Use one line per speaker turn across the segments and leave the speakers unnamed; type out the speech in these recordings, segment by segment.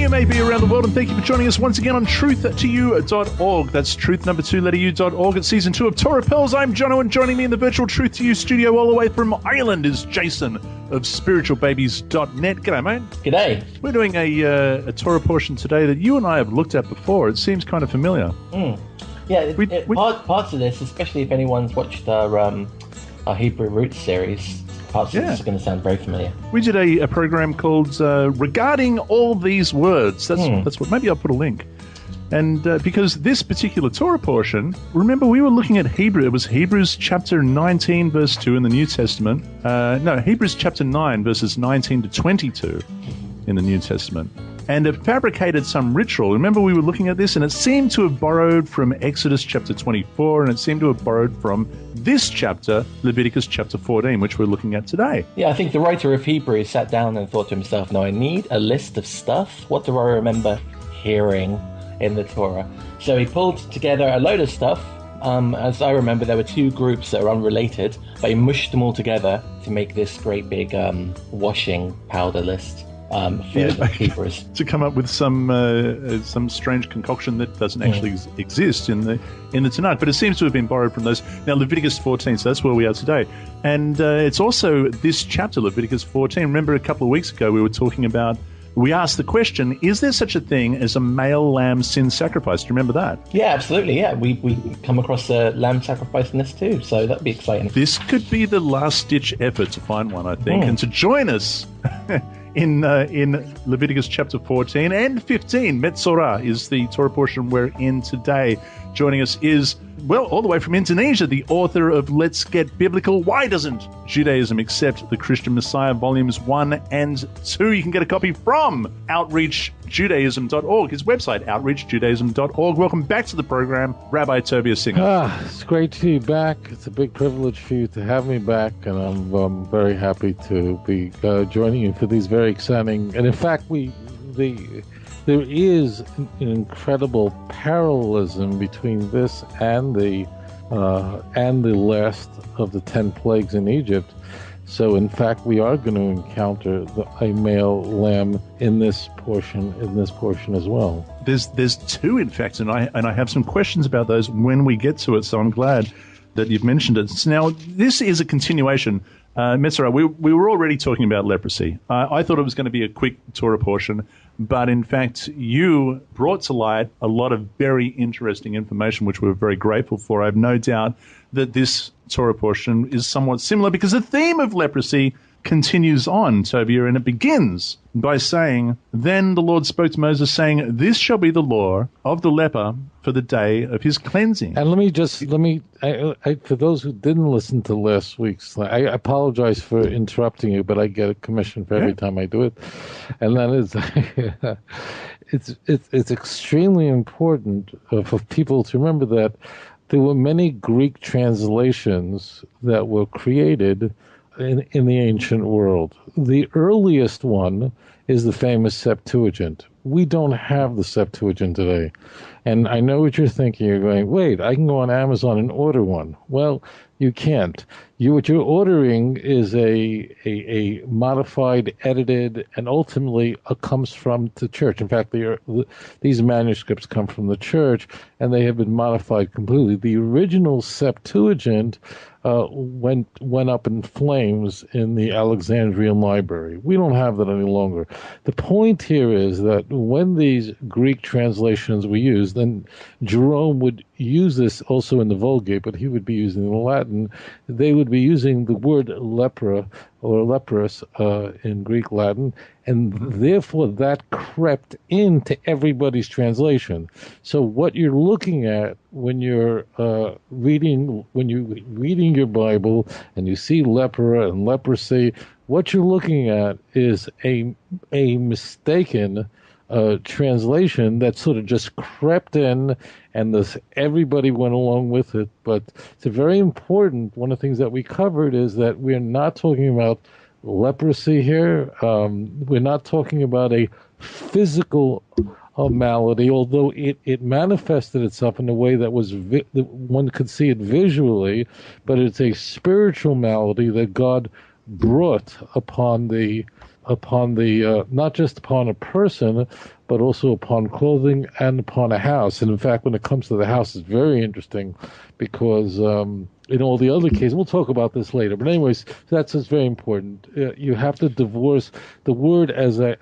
you may be around the world, and thank you for joining us once again on truth2u.org. That's truth number 2 letter u.org. It's season 2 of Torah Pearls. I'm Jono, and joining me in the virtual Truth to You studio all the way from Ireland is Jason of Spiritualbabies.net. G'day, mate.
G'day.
We're doing a Torah portion today that you and I have looked at before. It seems kind of familiar.
Yeah, parts of this, especially if anyone's watched our Hebrew Roots series, parts of this are going to sound very familiar.
We did a program called Regarding All These Words. That's what. Maybe I'll put a link. And because this particular Torah portion, remember we were looking at Hebrew. It was Hebrews chapter 19, verse 2 in the New Testament. Hebrews chapter 9, verses 19 to 22 in the New Testament. And it fabricated some ritual. Remember we were looking at this, and it seemed to have borrowed from Exodus chapter 24, and it seemed to have borrowed from this chapter, Leviticus chapter 14, which we're looking at today.
Yeah, I think the writer of Hebrews sat down and thought to himself, now I need a list of stuff. What do I remember hearing in the Torah? So he pulled together a load of stuff. As I remember, there were two groups that are unrelated, but he mushed them all together to make this great big washing powder list. Hebrews.
To come up with some strange concoction that doesn't actually exist in the Tanakh, but it seems to have been borrowed from those. Now Leviticus 14, so that's where we are today, and it's also this chapter, Leviticus 14. Remember, a couple of weeks ago we asked the question: is there such a thing as a male lamb sin sacrifice? Do you remember that?
Yeah, absolutely. Yeah, we come across a lamb sacrifice in this too, so that'd be exciting.
This could be the last-ditch effort to find one, I think, and to join us. In Leviticus chapter 14 and 15, Metzora is the Torah portion we're in today. Joining us is, all the way from Indonesia, the author of Let's Get Biblical. Why doesn't Judaism accept the Christian Messiah, volumes 1 and 2? You can get a copy from outreachjudaism.org, his website, outreachjudaism.org. Welcome back to the program, Rabbi Tovia Singer.
It's great to be back. It's a big privilege for you to have me back, and I'm very happy to be joining you for these very exciting, and in fact, there is an incredible parallelism between this and the last of the 10 plagues in Egypt. So, in fact, we are going to encounter a male lamb in this portion as well.
There's two, in fact, and I have some questions about those when we get to it. So I'm glad that you've mentioned it. Now, this is a continuation. Metzora, we were already talking about leprosy. I thought it was going to be a quick Torah portion, but in fact, you brought to light a lot of very interesting information, which we're very grateful for. I have no doubt that this Torah portion is somewhat similar because the theme of leprosy continues on, Tovia, and it begins by saying, "Then the Lord spoke to Moses, saying, this shall be the law of the leper for the day of his cleansing."
And let me, for those who didn't listen to last week's, I apologize for interrupting you, but I get a commission for every time I do it. And that is, it's extremely important for people to remember that there were many Greek translations that were created in the ancient world. The earliest one is the famous Septuagint. We don't have the Septuagint today. And I know what you're thinking. You're going, wait, I can go on Amazon and order one. Well, you can't. What you're ordering is a modified, edited, and ultimately comes from the church. In fact, these manuscripts come from the church, and they have been modified completely. The original Septuagint went up in flames in the Alexandrian library. We don't have that any longer. The point here is that when these Greek translations were used, then Jerome would use this also in the Vulgate, but he would be using the Latin. They would be using the word lepra or leprous in Greek Latin, and therefore that crept into everybody's translation. So what you're looking at when you're reading your Bible and you see lepra and leprosy, what you're looking at is a mistaken translation that sort of just crept in, and everybody went along with it. But it's very important. One of the things that we covered is that we're not talking about leprosy here. We're not talking about a physical malady, although it manifested itself in a way that was one could see it visually, but it's a spiritual malady that God brought upon the not just upon a person, but also upon clothing and upon a house. And in fact, when it comes to the house, it's very interesting because in all the other cases, we'll talk about this later. But anyways, that's very important. You have to divorce the word, as I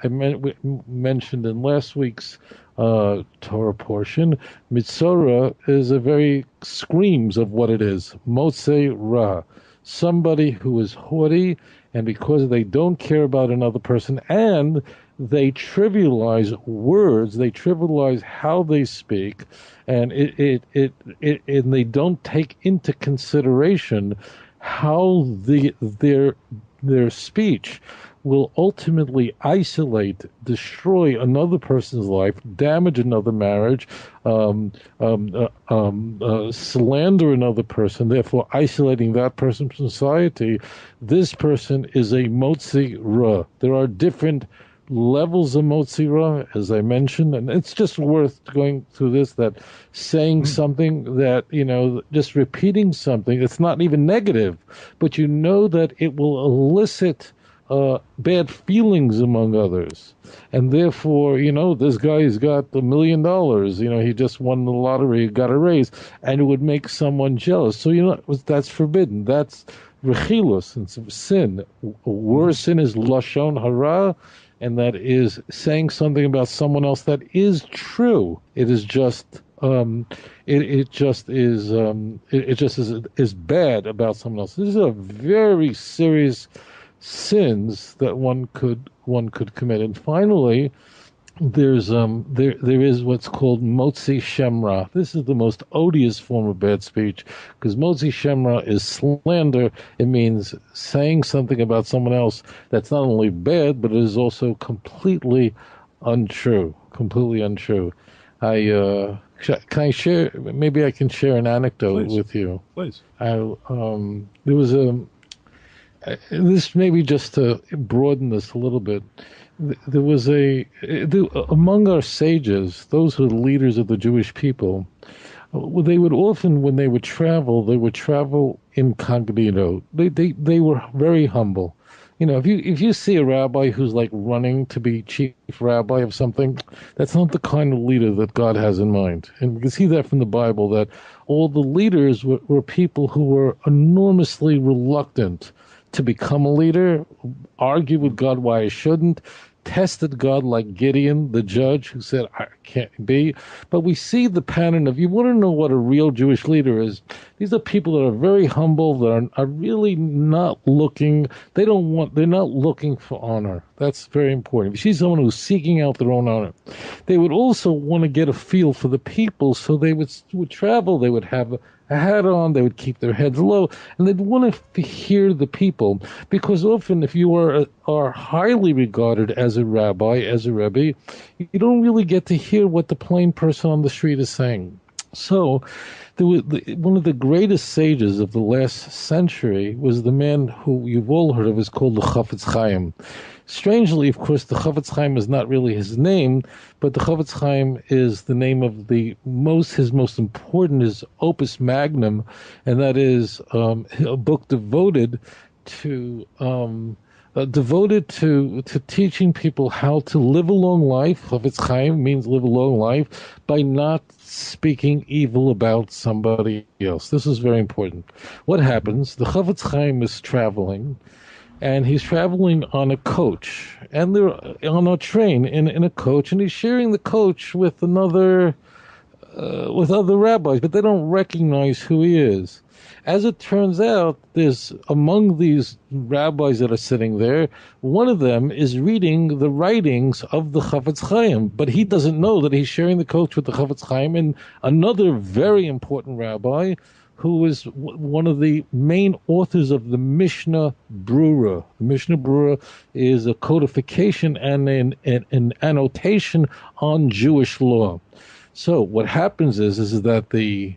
mentioned in last week's Torah portion. Metzora screams of what it is. Metzora, somebody who is haughty, and because they don't care about another person, and they trivialize words, they trivialize how they speak, and and they don't take into consideration how their speech will ultimately isolate, destroy another person's life, damage another marriage, slander another person, therefore isolating that person from society. This person is a motzi ra. There are different levels of motzi ra, as I mentioned, and it's just worth going through this, that saying something that, just repeating something, it's not even negative, but you know that it will elicit bad feelings among others. And therefore, this guy's got $1 million, he just won the lottery, got a raise, and it would make someone jealous. So, that's forbidden. That's rechilus, and sin. A worse sin is lashon hara, and that is saying something about someone else that is true. It is just it just is bad about someone else. This is a very serious sins that one could commit. And finally, there is what's called motzi shemra. This is the most odious form of bad speech, because motzi shemra is slander. It means saying something about someone else that's not only bad, but it is also completely untrue. Can I share? Maybe I can share an anecdote with you. Please. There was this maybe just to broaden this a little bit. There was among our sages, those who are the leaders of the Jewish people, they would often, when they would travel incognito. They were very humble. If you see a rabbi who's like running to be chief rabbi of something, that's not the kind of leader that God has in mind. And we can see that from the Bible, that all the leaders were people who were enormously reluctant to become a leader, argue with God why I shouldn't, tested God like Gideon, the judge, who said, I can't be. But we see the pattern of, you want to know what a real Jewish leader is. These are people that are very humble, that are really not looking, they're not looking for honor. That's very important. If you see someone who's seeking out their own honor, they would also want to get a feel for the people, so they would travel, they would have a hat on, they would keep their heads low, and they'd want to hear the people, because often if you are highly regarded as a rabbi, as a rebbe, you don't really get to hear what the plain person on the street is saying. So one of the greatest sages of the last century was the man who you've all heard of, is called the Chafetz Chaim. Strangely, of course, the Chafetz Chaim is not really his name, but the Chafetz Chaim is the name of his most important, his opus magnum, and that is a book devoted to teaching people how to live a long life. Chafetz Chaim means live a long life by not speaking evil about somebody else. This is very important. What happens? The Chafetz Chaim is traveling, and he's traveling on a coach, and they're on a train in a coach, and he's sharing the coach with other rabbis, but they don't recognize who he is. As it turns out, there's among these rabbis that are sitting there, one of them is reading the writings of the Chafetz Chaim, but he doesn't know that he's sharing the coach with the Chafetz Chaim, and another very important rabbi who is one of the main authors of the Mishnah Brura. The Mishnah Brura is a codification and an annotation on Jewish law. So what happens is that the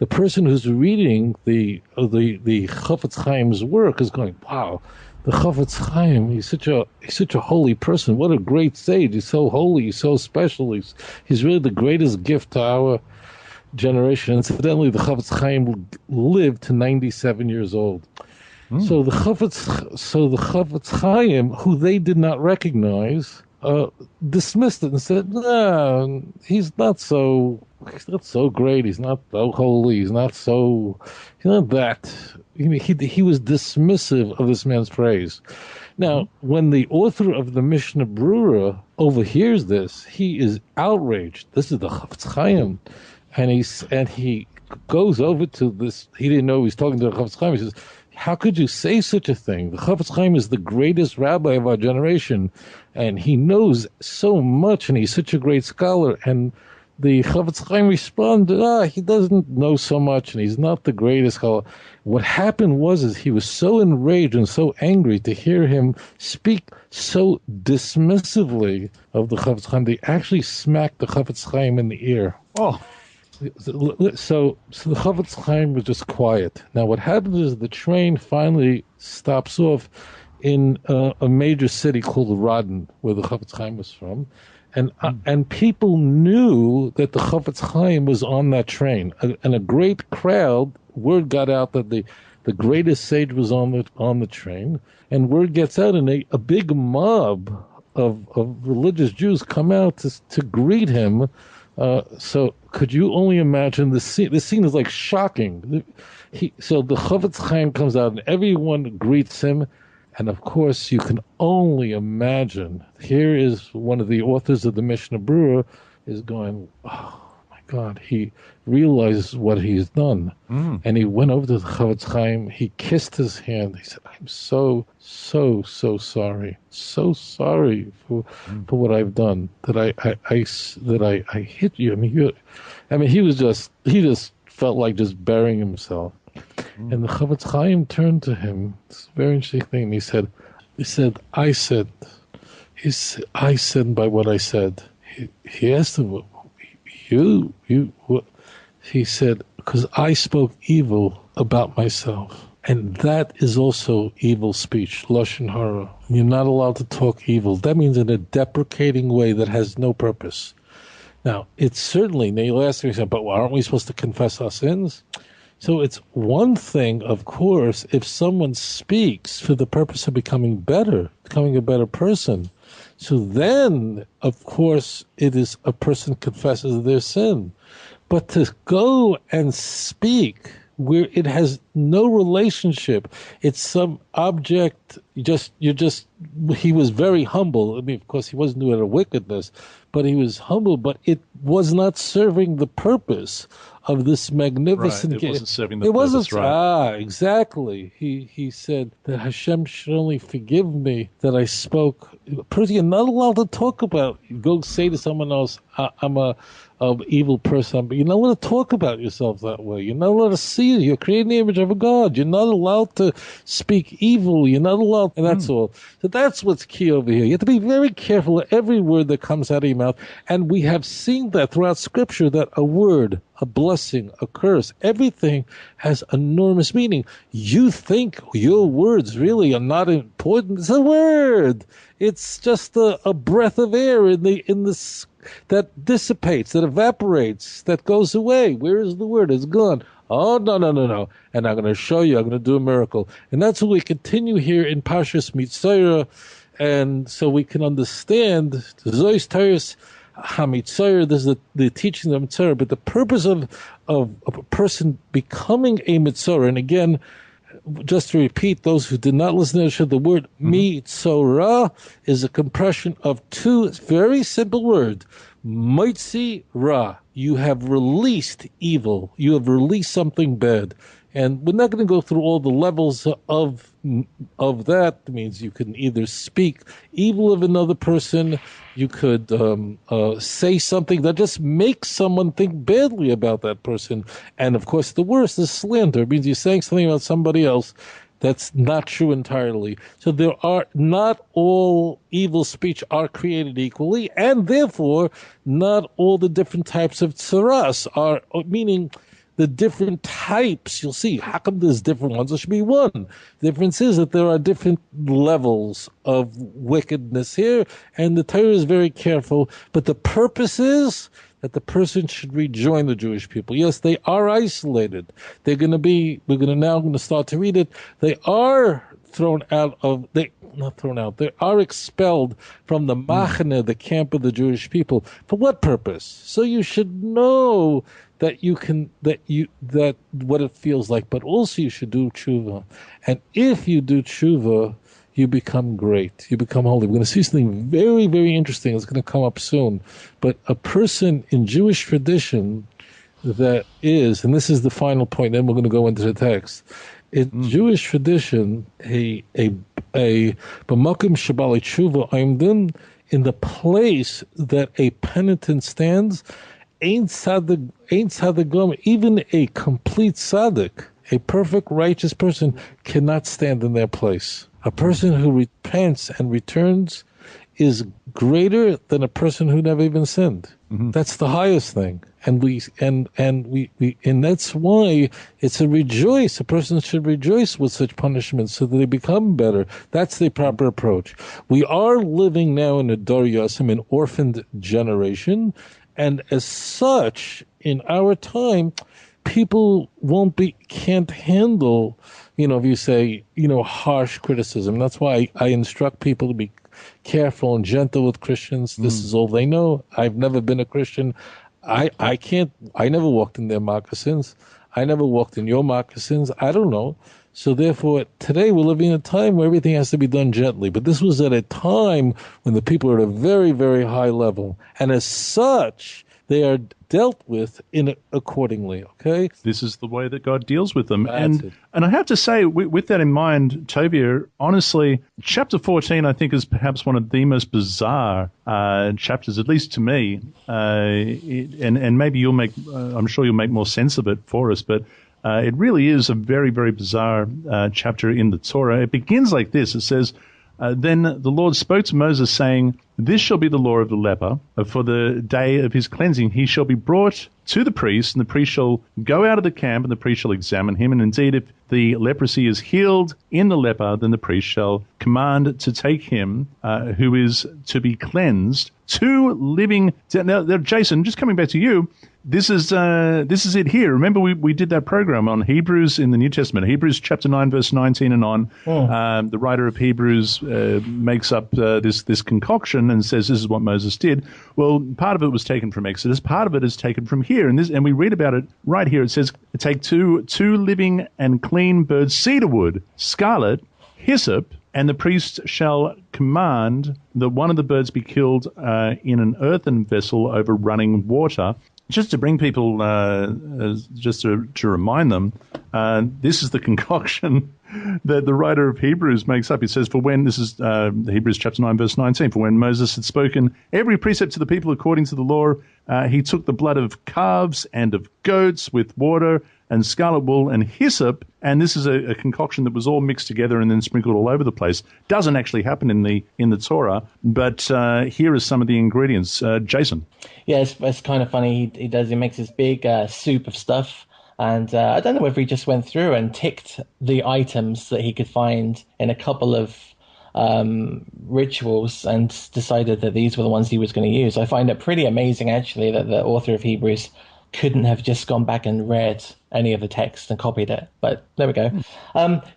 person who's reading the Chafetz Chaim's work is going, wow, the Chafetz Chaim, he's such a holy person. What a great sage. He's so holy, he's so special. He's really the greatest gift to our generation. Incidentally, the Chafetz Chaim lived to 97 years old. So the Chafetz Chaim, who they did not recognize, dismissed it and said, "No, he's not so great. He's not so holy. He's not that." He was dismissive of this man's praise. Now, when the author of the Mishnah Brura overhears this, he is outraged. This is the Chafetz Chaim, and he goes over to this. He didn't know he was talking to the Chafetz Chaim. He says, "How could you say such a thing? The Chafetz Chaim is the greatest rabbi of our generation, and he knows so much, and he's such a great scholar." And the Chafetz Chaim responded, he doesn't know so much, and he's not the greatest scholar. What happened was he was so enraged and so angry to hear him speak so dismissively of the Chafetz Chaim, they actually smacked the Chafetz Chaim in the ear.
Oh.
So the Chafetz Chaim was just quiet. Now what happens is the train finally stops off in a major city called Radin, where the Chafetz Chaim was from, and people knew that the Chafetz Chaim was on that train, and a great crowd. Word got out that the greatest sage was on the train, and word gets out, and a big mob of religious Jews come out to greet him. So could you only imagine the scene? The scene is like shocking. So the Chafetz Chaim comes out and everyone greets him. And of course, you can only imagine. Here is one of the authors of the Mishnah Brura is going, "Oh my God," he realizes what he's done. And he went over to the Chafetz Chaim. He kissed his hand. He said, "I'm so sorry. So sorry for what I've done. That I hit you." I mean, he just felt like just burying himself. And the Chafetz Chaim turned to him. It's a very interesting thing. He said, I said by what I said. He asked him, you what? He said, because I spoke evil about myself. And that is also evil speech, lashon hara. You're not allowed to talk evil. That means in a deprecating way that has no purpose. Now, it's certainly, now you'll ask me, but aren't we supposed to confess our sins? So it's one thing, of course, if someone speaks for the purpose of becoming better, becoming a better person. So then, of course, it is a person confesses their sin. But to go and speak where it has no relationship, it's some object, he was very humble. I mean, of course, he wasn't doing a wickedness, but he was humble, but it was not serving the purpose of this magnificent
gift. It wasn't serving the purpose,
right. Exactly. He said that Hashem should only forgive me that I spoke. Person, you're not allowed to talk about. Go say to someone else, I'm a evil person, but you're not allowed to talk about yourself that way. You're not allowed to see it. You're creating the image of a God. You're not allowed to speak evil. You're not allowed, and that's all. So that's what's key over here. You have to be very careful of every word that comes out of your mouth. And we have seen that throughout Scripture, that a word, a blessing, a curse, everything has enormous meaning. You think your words really are not important. It's a word. It's just a breath of air in the that dissipates, that evaporates, that goes away. Where is the word? It's gone. Oh, no. And I'm going to show you. I'm going to do a miracle. And that's what we continue here in Parshas Metzora. And so we can understand the Zois Teres HaMetzora. This is the teaching of Metzora. But the purpose of a person becoming a Metzora, and again, just to repeat, those who did not listen to the show, the word Metzora is a compression of two very simple words. Motzi Ra. You have released evil. You have released something bad. And we're not going to go through all the levels of that. It means you can either speak evil of another person, you could say something that just makes someone think badly about that person. And of course, the worst is slander. It means you're saying something about somebody else that's not true entirely. So there are not all evil speech are created equally, and therefore not all the different types of tsaras are, meaning the different types. You'll see, how come there's different ones? There should be one. The difference is that there are different levels of wickedness here, and the Torah is very careful. But the purpose is that the person should rejoin the Jewish people. Yes, they are isolated. We're going to start to read it. They are they are expelled from the machane, the camp of the Jewish people. For what purpose? So you should know that what it feels like, but also you should do tshuva. And if you do tshuva, you become great. You become holy. We're going to see something very, very interesting. It's going to come up soon. But a person in Jewish tradition that is, and this is the final point, then we're going to go into the text. In Jewish tradition, a b'makom shabali tshuva aimdin, in the place that a penitent stands, ain't tzaddik, even a complete tzaddik, a perfect righteous person, cannot stand in their place. A person who repents and returns is greater than a person who never even sinned. Mm-hmm. That's the highest thing, and that's why it's a rejoice. A person should rejoice with such punishments so that they become better. That's the proper approach. We are living now in a Dor Yasim, an orphaned generation, and as such, in our time, people can't handle, if you say, harsh criticism. That's why I instruct people to be careful and gentle with Christians. This is all they know. I've never been a Christian. I never walked in their moccasins. I never walked in your moccasins. I don't know. So therefore, today we're living in a time where everything has to be done gently. But this was at a time when the people are at a very, very high level. And as such, they are dealt with accordingly, okay?
This is the way that God deals with them. And I have to say, with that in mind, Tovia, honestly, chapter 14, I think, is perhaps one of the most bizarre chapters, at least to me. And maybe I'm sure you'll make more sense of it for us, but it really is a very, very bizarre chapter in the Torah. It begins like this. It says, then the Lord spoke to Moses, saying, this shall be the law of the leper. For the day of his cleansing, he shall be brought to the priest, and the priest shall go out of the camp, and the priest shall examine him. And indeed, if the leprosy is healed in the leper, then the priest shall command to take him who is to be cleansed to living. Now, Jason, just coming back to you, this is it here. Remember, we did that program on Hebrews in the New Testament, Hebrews chapter 9, verse 19 and on. The writer of Hebrews makes up this concoction and says this is what Moses did. Well, part of it was taken from Exodus, part of it is taken from here, and we read about it right here. It says, take two living and clean birds, cedar wood, scarlet, hyssop, and the priest shall command that one of the birds be killed in an earthen vessel over running water. Just to bring people, just to remind them, this is the concoction that the writer of Hebrews makes up. It says, this is Hebrews chapter 9, verse 19, for when Moses had spoken every precept to the people according to the law, he took the blood of calves and of goats with water and scarlet wool and hyssop, and this is a concoction that was all mixed together and then sprinkled all over the place. Doesn't actually happen in the Torah, but here are some of the ingredients. Jason.
Yeah, it's kind of funny. He makes this big soup of stuff, and I don't know whether he just went through and ticked the items that he could find in a couple of rituals and decided that these were the ones he was going to use. I find it pretty amazing, actually, that the author of Hebrews couldn't have just gone back and read any of the text and copied it. But there we go.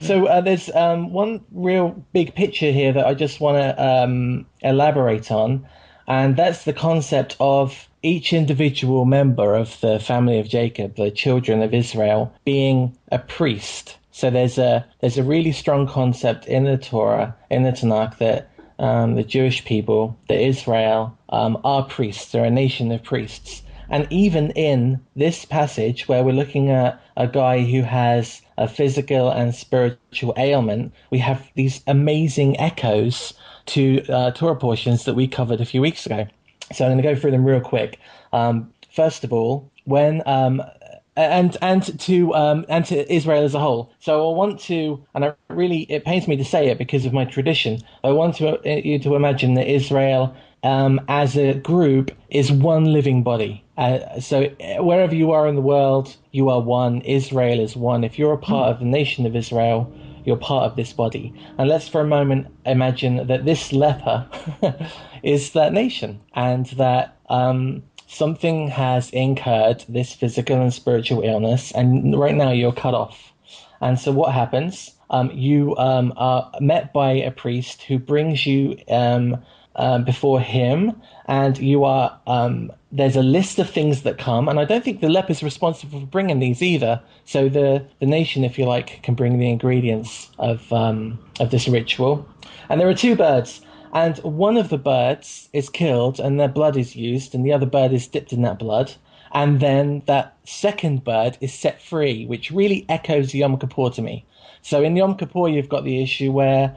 So there's one real big picture here that I just want to elaborate on, and that's the concept of each individual member of the family of Jacob, the children of Israel, being a priest. So there's a really strong concept in the Torah, in the Tanakh, that the Jewish people, the Israel, are priests. They're a nation of priests. And even in this passage where we're looking at a guy who has a physical and spiritual ailment, we have these amazing echoes to Torah portions that we covered a few weeks ago. So I'm going to go through them real quick. First of all, when and to Israel as a whole. So I want to, and it pains me to say it because of my tradition, I want you to imagine that Israel as a group is one living body. So wherever you are in the world, you are one. Israel is one. If you're a part of the nation of Israel, you're part of this body. And let's for a moment imagine that this leper is that nation, and that something has incurred this physical and spiritual illness, and right now you're cut off. And so what happens? You are met by a priest who brings you before him, and you are there's a list of things that come, and I don't think the leper's responsible for bringing these either. So the nation, if you like, can bring the ingredients of this ritual. And there are two birds, and one of the birds is killed, and their blood is used, and the other bird is dipped in that blood. And then that second bird is set free, which really echoes Yom Kippur to me. So in Yom Kippur, you've got the issue where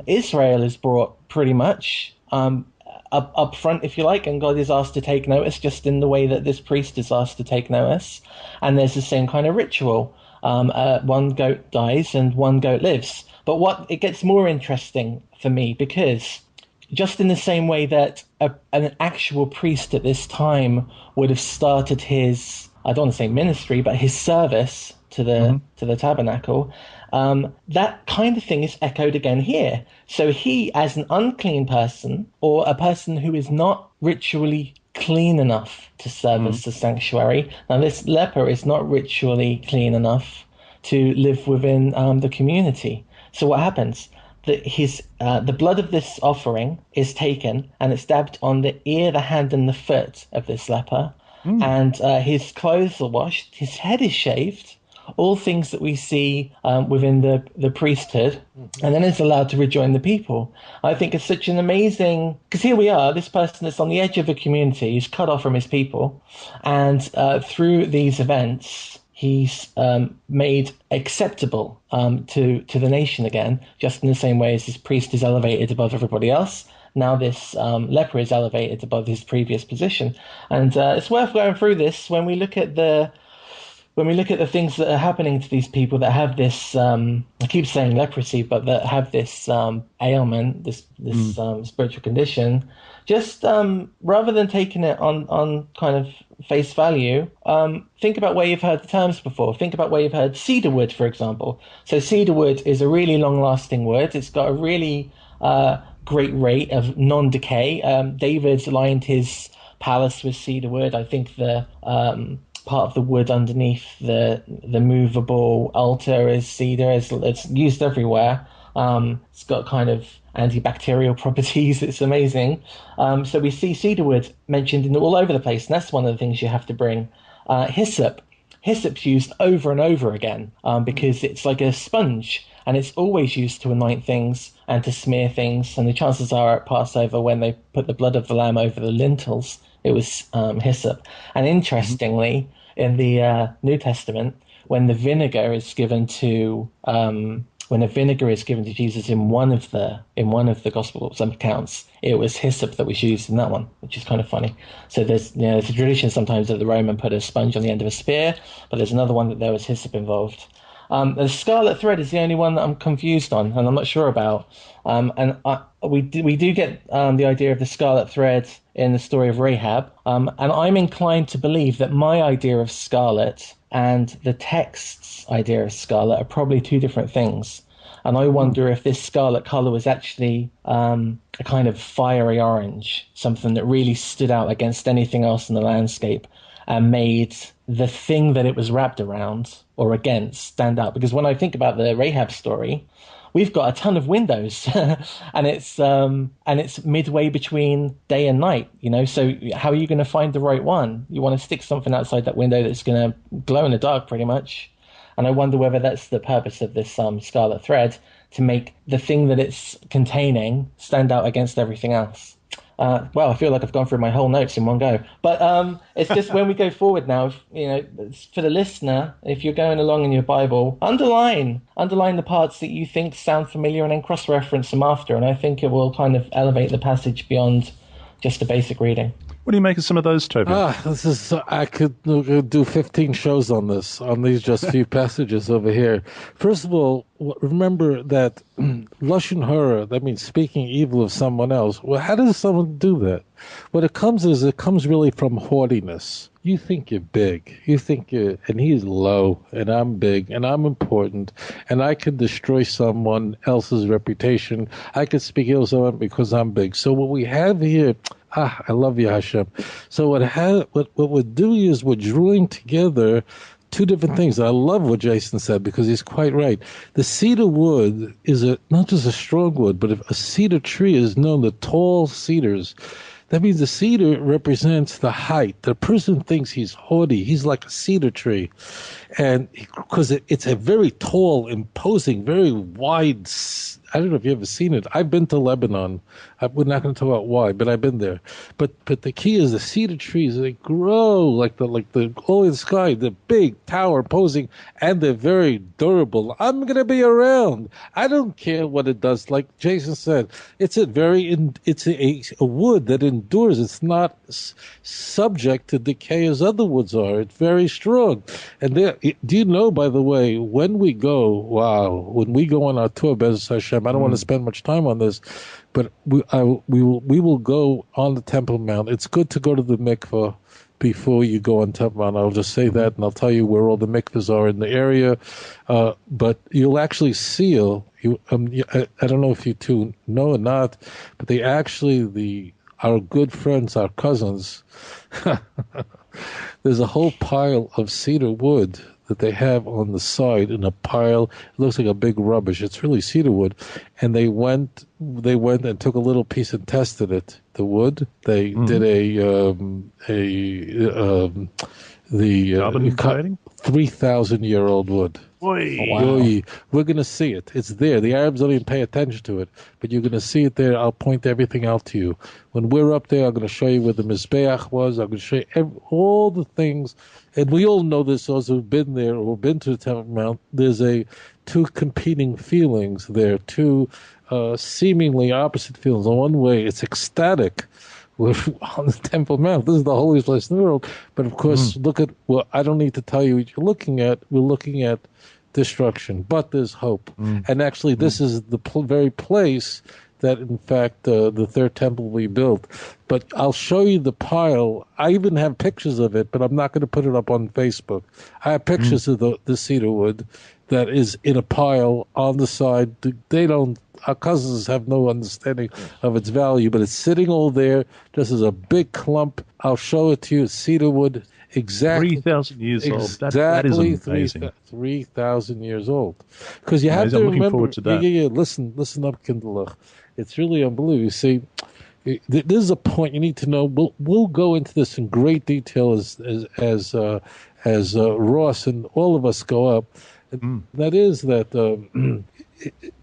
Israel is brought pretty much up front, if you like, and God is asked to take notice, just in the way that this priest is asked to take notice. And there's the same kind of ritual. One goat dies and one goat lives. But it gets more interesting for me, because just in the same way that an actual priest at this time would have started his, I don't want to say ministry, but his service to the tabernacle, that kind of thing is echoed again here. So he, as an unclean person, or a person who is not ritually clean enough to service the sanctuary. Now, this leper is not ritually clean enough to live within the community. So what happens? The blood of this offering is taken, and it's dabbed on the ear, the hand, and the foot of this leper. And his clothes are washed, his head is shaved, all things that we see within the priesthood, and then is allowed to rejoin the people. I think it's such an amazing, because here we are, this person that's on the edge of the community, he's cut off from his people, and through these events, he's made acceptable to the nation again, just in the same way as this priest is elevated above everybody else. Now this leper is elevated above his previous position. And it's worth going through this when we look at the things that are happening to these people that have this, I keep saying leprosy, but that have this ailment, this spiritual condition. Just rather than taking it on kind of face value, think about where you've heard the terms before. Think about where you've heard cedar wood, for example. So cedar wood is a really long-lasting wood. It's got a really great rate of non-decay. David's lined his palace with cedar wood. I think the part of the wood underneath the movable altar is cedar. It's used everywhere. It's got kind of antibacterial properties. It's amazing. So we see cedar wood mentioned all over the place, and that's one of the things you have to bring. Hyssop. Hyssop's used over and over again because it's like a sponge, and it's always used to anoint things and to smear things. And the chances are at Passover, when they put the blood of the lamb over the lintels, it was hyssop. And interestingly, in the New Testament, when the vinegar is given to Jesus in one of the Gospel accounts, it was hyssop that was used in that one, which is kind of funny. So there's a tradition sometimes that the Roman put a sponge on the end of a spear, but there's another one that there was hyssop involved. The scarlet thread is the only one that I'm confused on, and I'm not sure about. We do get the idea of the scarlet thread in the story of Rahab, and I'm inclined to believe that my idea of scarlet and the text's idea of scarlet are probably two different things. And I wonder if this scarlet color was actually a kind of fiery orange, something that really stood out against anything else in the landscape and made the thing that it was wrapped around or against stand out. Because when I think about the Rahab story, we've got a ton of windows and it's midway between day and night, so how are you going to find the right one? You want to stick something outside that window that's going to glow in the dark pretty much. And I wonder whether that's the purpose of this scarlet thread, to make the thing that it's containing stand out against everything else. Well, I feel like I've gone through my whole notes in one go. But it's just when we go forward now, for the listener, if you're going along in your Bible, underline the parts that you think sound familiar and then cross-reference them after. And I think it will kind of elevate the passage beyond just a basic reading.
What do you make of some of those, Tovia?
I could do 15 shows on these just few passages over here. First of all, remember that lashon hara, that means speaking evil of someone else. Well, how does someone do that? What it comes really from haughtiness. You think you're big. You think and he's low, and I'm big, and I'm important, and I can destroy someone else's reputation. I could speak ill of someone because I'm big. So what we have here, I love you, Hashem. So what we're doing is we're drawing together two different things. I love what Jason said because he's quite right. The cedar wood is not just a strong wood, but if a cedar tree is known, the tall cedars, that means the cedar represents the height. The person thinks he's haughty. He's like a cedar tree. And because it's a very tall, imposing, very wide, I don't know if you've ever seen it. I've been to Lebanon. We're not going to talk about why, but I've been there. But the key is the cedar trees, they grow like the all in the sky. They're big, tower, imposing, and they're very durable. I'm going to be around. I don't care what it does. Like Jason said, it's a wood that endures. It's not subject to decay as other woods are. It's very strong. And do you know, by the way, when we go on our tour, Bez Hashem, I don't want to spend much time on this, but we will go on the Temple Mount. It's good to go to the mikveh before you go on Temple Mount. I'll just say that, and I'll tell you where all the mikvahs are in the area. But you'll actually see, I don't know if you two know or not, but they actually, our good friends, our cousins, there's a whole pile of cedar wood that they have on the side in a pile. It looks like a big rubbish. It's really cedar wood. And they went and took a little piece and tested it. The wood. They did
carbon coating?
3,000-year-old wood.
Oy.
Wow. We're going to see it. It's there. The Arabs don't even pay attention to it, but you're going to see it there. I'll point everything out to you. When we're up there, I'm going to show you where the Mizbeach was. I'm going to show you all the things. And we all know this, those who've been there or been to the Temple Mount. There's two competing feelings there, two seemingly opposite feelings. On one way, it's ecstatic. We're on the Temple Mount. This is the holiest place in the world. But of course, I don't need to tell you what you're looking at. We're looking at destruction, but there's hope. And actually, this is the very place that, in fact, the third temple will be built. But I'll show you the pile. I even have pictures of it, but I'm not going to put it up on Facebook. I have pictures of the cedar wood that is in a pile on the side. Our cousins have no understanding of its value, but it's sitting all there just as a big clump. I'll show it to you. It's cedar wood. Exactly
3,000 years old. That is amazing.
3,000 years old. Because you have to remember. I'm looking forward to that. Yeah. Listen up, Kindlech. It's really unbelievable. You see, this is a point you need to know. We'll go into this in great detail as Ross and all of us go up. That is that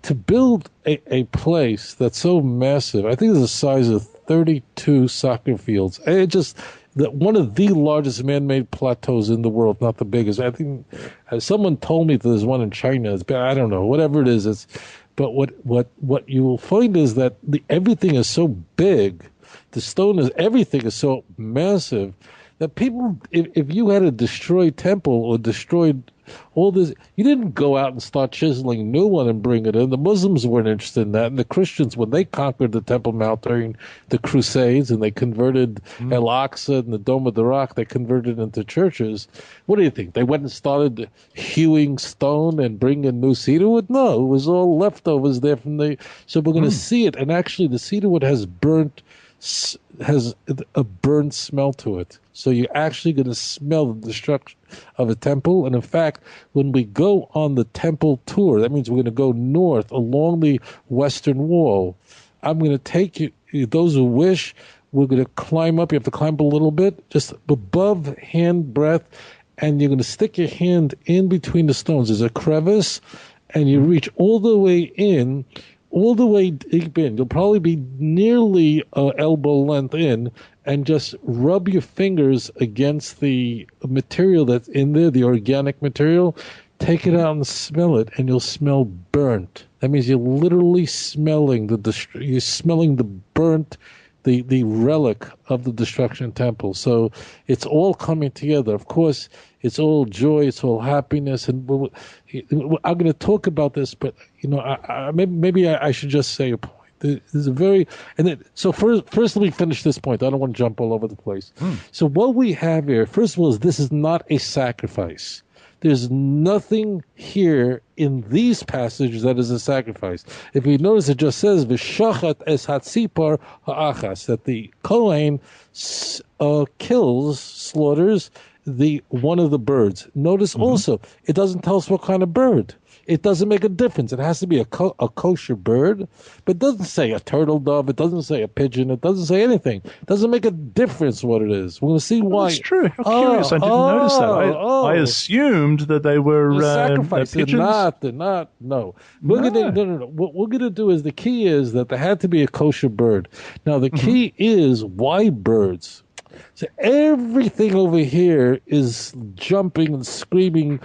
to build a place that's so massive. I think it's the size of 32 soccer fields. It just. One of the largest man-made plateaus in the world, not the biggest. I think someone told me that there's one in China. I don't know, whatever it is. But what you will find is that everything is so big, everything is so massive that people, if you had a destroyed temple or destroyed all this, you didn't go out and start chiseling a new one and bring it in. The Muslims weren't interested in that. And the Christians, when they conquered the Temple Mount during the Crusades and they converted El Aqsa and the Dome of the Rock, they converted into churches. What do you think? They went and started hewing stone and bringing new cedar wood? No, it was all leftovers there from so we're going to see it. And actually, the cedar wood has a burnt smell to it. So you're actually going to smell the destruction of a temple. And in fact, when we go on the temple tour, that means we're going to go north along the western wall. I'm going to take you, those who wish, we're going to climb up. You have to climb up a little bit, just above hand breadth, and you're going to stick your hand in between the stones. There's a crevice, and you reach all the way in, all the way deep in. You'll probably be nearly elbow length in, and just rub your fingers against the material that's in there, the organic material. Take it out and smell it, and you'll smell burnt. That means you're literally smelling the burnt, the relic of the destruction temple. So it's all coming together. Of course, It's all joy. It's all happiness. And I'm going to talk about this, but maybe I should just say a point. There's a very so first let me finish this point. I don't want to jump all over the place. So what we have here, first of all, is this is not a sacrifice. There's nothing here in these passages that is a sacrifice. If you notice, it just says v'shachat es hatzipar ha'achas, that the Kohen slaughters one of the birds. Notice also, it doesn't tell us what kind of bird. It doesn't make a difference. It has to be a kosher bird, but it doesn't say a turtle dove. It doesn't say a pigeon. It doesn't say anything. It doesn't make a difference what it is. We're going to see why.
That's true. How curious. I didn't notice that. I assumed that they were
sacrifices.
pigeons.
They're not. No. No. What we're going to do is, the key is that there had to be a kosher bird. Now, the key is, why birds? So everything over here is jumping and screaming,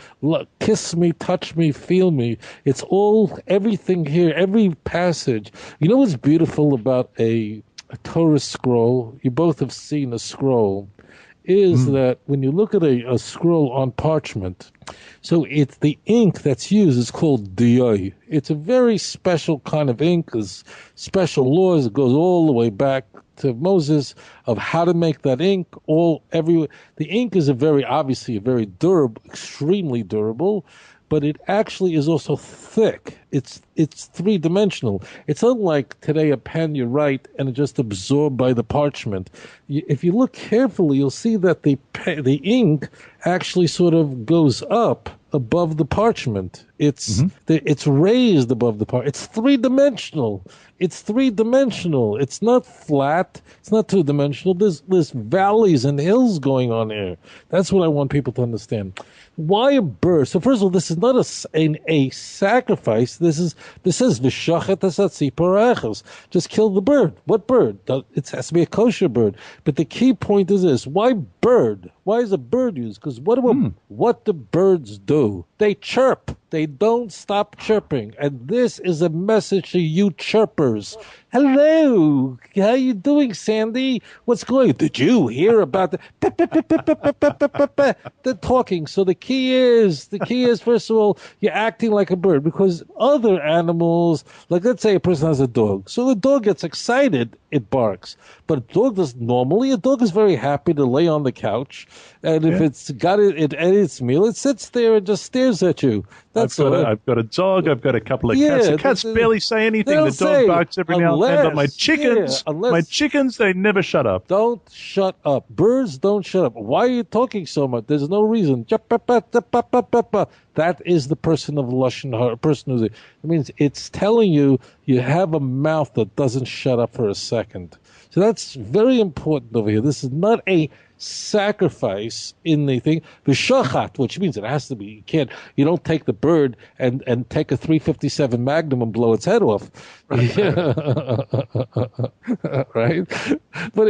kiss me, touch me, feel me. It's all, everything here, every passage. You know what's beautiful about a Torah scroll? You both have seen a scroll. Is that when you look at a scroll on parchment, so it's the ink that's used is called diyai. It's a very special kind of ink. There's special laws. It goes all the way back to Moses of how to make that ink. The ink is obviously a very durable, extremely durable, but it actually is also thick. It's three-dimensional. It's unlike today a pen you write and it's just absorbed by the parchment. If you look carefully, you'll see that the ink actually sort of goes up above the parchment. It's raised above the parchment. It's three-dimensional. It's not flat. It's not two-dimensional. There's valleys and hills going on here. That's what I want people to understand. Why a bird? So first of all, this is not a sacrifice. This says v'shachet hatzipar ha'achas. Just kill the bird. What bird? It has to be a kosher bird. But the key point is this: why bird? Why is a bird used? Because what do birds do? They chirp. They don't stop chirping. And this is a message to you chirpers. Hello, how you doing, Sandy? What's going on? Did you hear about the They're talking. So the key is, first of all, you're acting like a bird, because other animals, like let's say a person has a dog. So the dog gets excited, it barks. But a dog is very happy to lay on the couch. And if it's got its meal, it sits there and just stares at you. I've
got a dog. I've got a couple of cats. The cats barely say anything. The dog barks every now and then. But my chickens, they never shut up.
Don't shut up. Birds don't shut up. Why are you talking so much? There's no reason. That is the person of Lashon Hara, it means it's telling you have a mouth that doesn't shut up for a second. So that's very important over here. This is not a sacrifice in the thing. V'shachat, which means it has to be. You don't take the bird and take a 357 Magnum and blow its head off. Right? But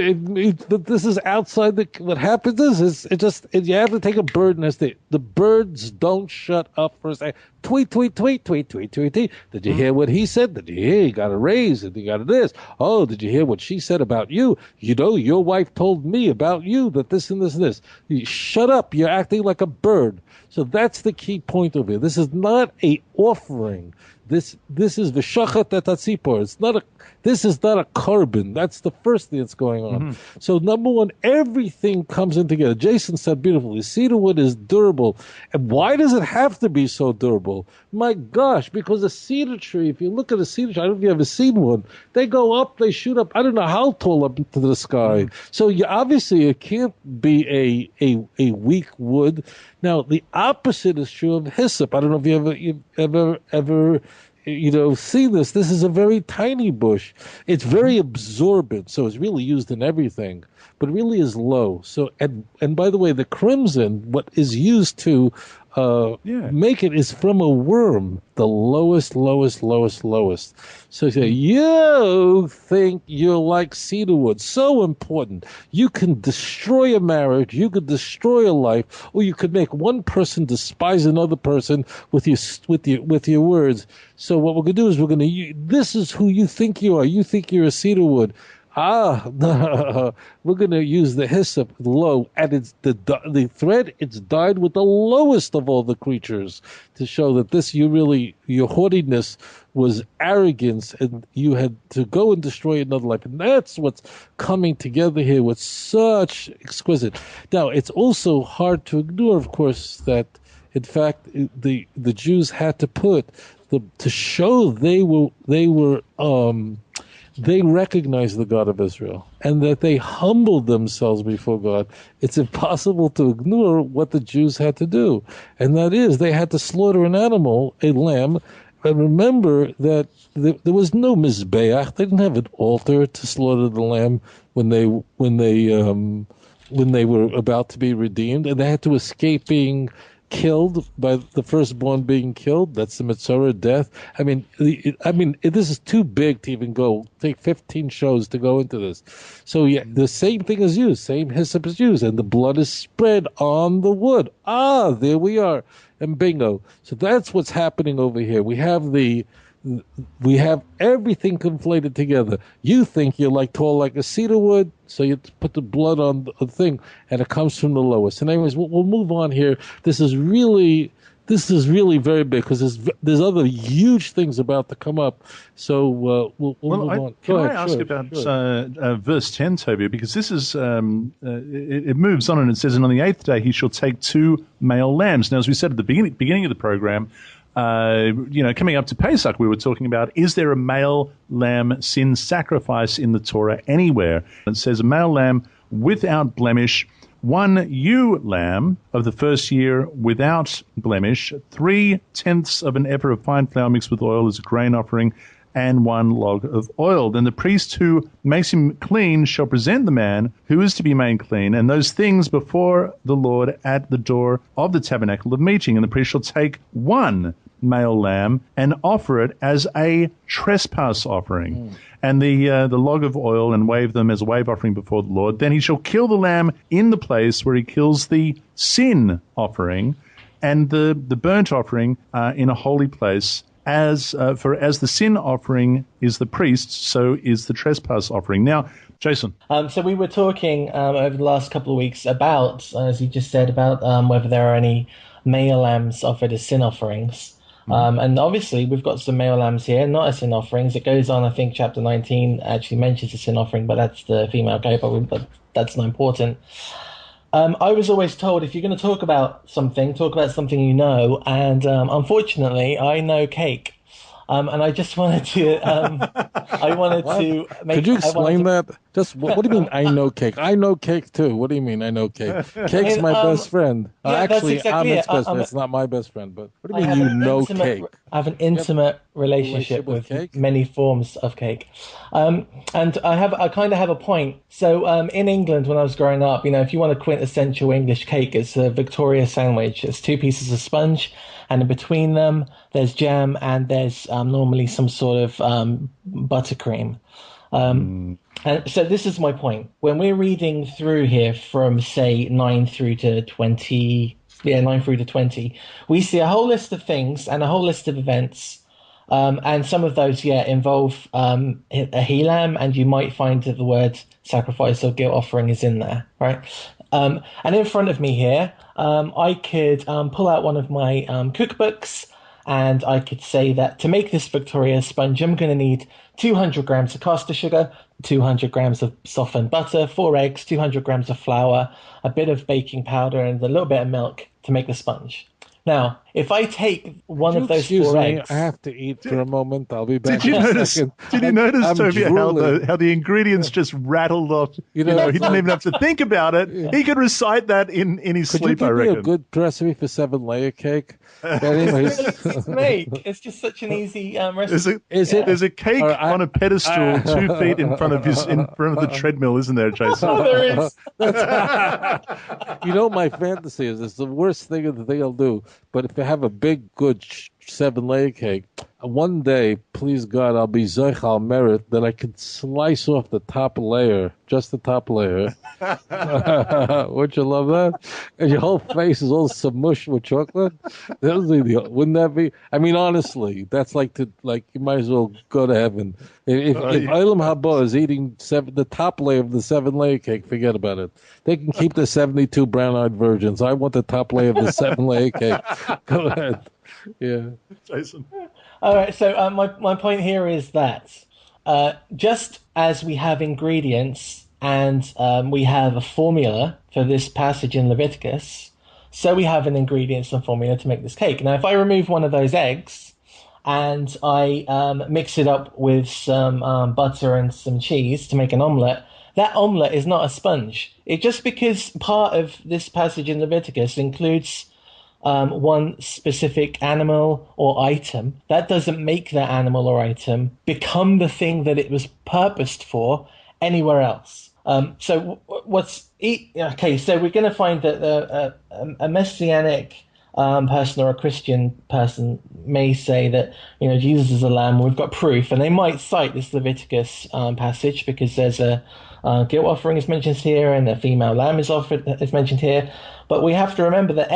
this is outside what happens is you have to take a bird and the birds don't shut up for a second. Tweet, tweet, tweet, tweet, tweet, tweet, tweet. Did you hear what he said? Did you hear he got a raise? Did he got this? Oh, did you hear what she said about you? Your wife told me about you that this and this and this. You shut up. You're acting like a bird. So that's the key point over here. This is not a offering. This is v'shachat hatzipar. This is not a carbon. That's the first thing that's going on. So number one, everything comes in together. Jason said beautifully, cedar wood is durable. And why does it have to be so durable? My gosh, because a cedar tree, if you look at a cedar tree, I don't know if you ever seen one, they go up, they shoot up, I don't know how tall up into the sky. So obviously it can't be a weak wood. Now, the opposite is true of hyssop. I don't know if you've ever see this. This is a very tiny bush. It's very absorbent, so it's really used in everything, but it really is low. So, and by the way, the crimson, what is used to make it is from a worm, the lowest. So you think you're like cedar wood. So important. You can destroy a marriage, you could destroy a life, or you could make one person despise another person with your words. So what we're going to do is this is who you think you are. You think you're a cedar wood. No, we're going to use the hyssop low, and it's the thread. It's dyed with the lowest of all the creatures to show that your haughtiness was arrogance, and you had to go and destroy another life. And that's what's coming together here with such exquisite. Now, it's also hard to ignore, of course, that in fact the Jews had to put to show they recognized the God of Israel and that they humbled themselves before God. It's impossible to ignore what the Jews had to do. And that is, they had to slaughter an animal, a lamb. And remember that there was no mizbeach. They didn't have an altar to slaughter the lamb when they were about to be redeemed. And they had to escape being killed by the firstborn being killed. That's the Metzora death. I mean, this is too big to even take 15 shows to go into this. So yeah, the same thing is used, same hyssop is used, and the blood is spread on the wood. There we are, and bingo. So that's what's happening over here. We have everything conflated together. You think you're tall like a cedar wood, so you put the blood on the thing, and it comes from the lowest. And anyways, we'll move on here. This is really very big because there's other huge things about to come up. So we'll move on.
Can I ask about verse 10, Tovia? Because this is it moves on and it says, "And on the 8th day he shall take 2 male lambs." Now, as we said at the beginning of the program, coming up to Pesach, we were talking about, is there a male lamb sin sacrifice in the Torah anywhere? It says a male lamb without blemish, 1 ewe lamb of the first year without blemish, 3/10 of an ephah of fine flour mixed with oil as a grain offering, and 1 log of oil. Then the priest who makes him clean shall present the man who is to be made clean, and those things before the Lord at the door of the tabernacle of meeting. And the priest shall take 1 male lamb and offer it as a trespass offering, and the log of oil, and wave them as a wave offering before the Lord. Then he shall kill the lamb in the place where he kills the sin offering and the burnt offering in a holy place. As the sin offering is the priest's, so is the trespass offering. Now, Jason.
So we were talking over the last couple of weeks about, as you just said, about whether there are any male lambs offered as sin offerings. And obviously we've got some male lambs here, not as sin offerings. It goes on, I think chapter 19 actually mentions a sin offering, but that's the female goat, but that's not important. I was always told, if you're going to talk about something you know, and unfortunately, I know cake. And I just wanted to, make...
Could you explain that? Just what do you mean, I know cake? I know cake, too. What do you mean, I know cake? Cake's my best friend.
Yeah,
actually,
exactly
I'm its best friend. It's not my best friend, but what do you mean you know cake?
I have an intimate relationship with many forms of cake. And I kind of have a point. So in England, when I was growing up, if you want a quintessential English cake, it's a Victoria sandwich. It's 2 pieces of sponge, and in between them, there's jam, and there's normally some sort of buttercream. And so this is my point. When we're reading through here from, say, 9 through to 20, we see a whole list of things and a whole list of events. And some of those, involve a he-lamb, and you might find that the word sacrifice or guilt offering is in there, right? And in front of me here, I could pull out one of my cookbooks, and I could say that to make this Victoria sponge, I'm going to need 200 grams of caster sugar, 200 grams of softened butter, 4 eggs, 200 grams of flour, a bit of baking powder, and a little bit of milk to make the sponge. Now, if I take one of those 4 eggs...
I have to eat for a moment. I'll be back
Did you notice, Tovia, how the ingredients just rattled off? He didn't even have to think about it. Yeah. He could recite that in his sleep, I reckon.
Could you give me a good recipe for 7-layer cake? Anyways.
It's just such an easy recipe.
There's a cake on a pedestal 2 feet in front of the treadmill, isn't there, Jason?
Oh, there is.
My fantasy is it's the worst thing of the thing I'll do. But if I have a big, good 7-layer cake, one day, please God, I'll be Zoich, I'll merit that I could slice off the top layer, just the top layer. Would you love that? And your whole face is all smushed with chocolate. Wouldn't that be? I mean, honestly, that's like you might as well go to heaven. If Olam Haba is eating the top layer of the 7-layer cake, forget about it. They can keep the 72 brown-eyed virgins. I want the top layer of the 7-layer cake. Go ahead. Yeah,
Jason.
All right. So my point here is that just as we have ingredients and we have a formula for this passage in Leviticus, so we have an ingredients and formula to make this cake. Now, if I remove one of those eggs and I mix it up with some butter and some cheese to make an omelette, that omelette is not a sponge. Just because part of this passage in Leviticus includes one specific animal or item, that doesn't make that animal or item become the thing that it was purposed for anywhere else. So we're going to find that a messianic person or a Christian person may say that, Jesus is a lamb. We've got proof, and they might cite this Leviticus passage because there's a guilt offering is mentioned here, and a female lamb is mentioned here. But we have to remember that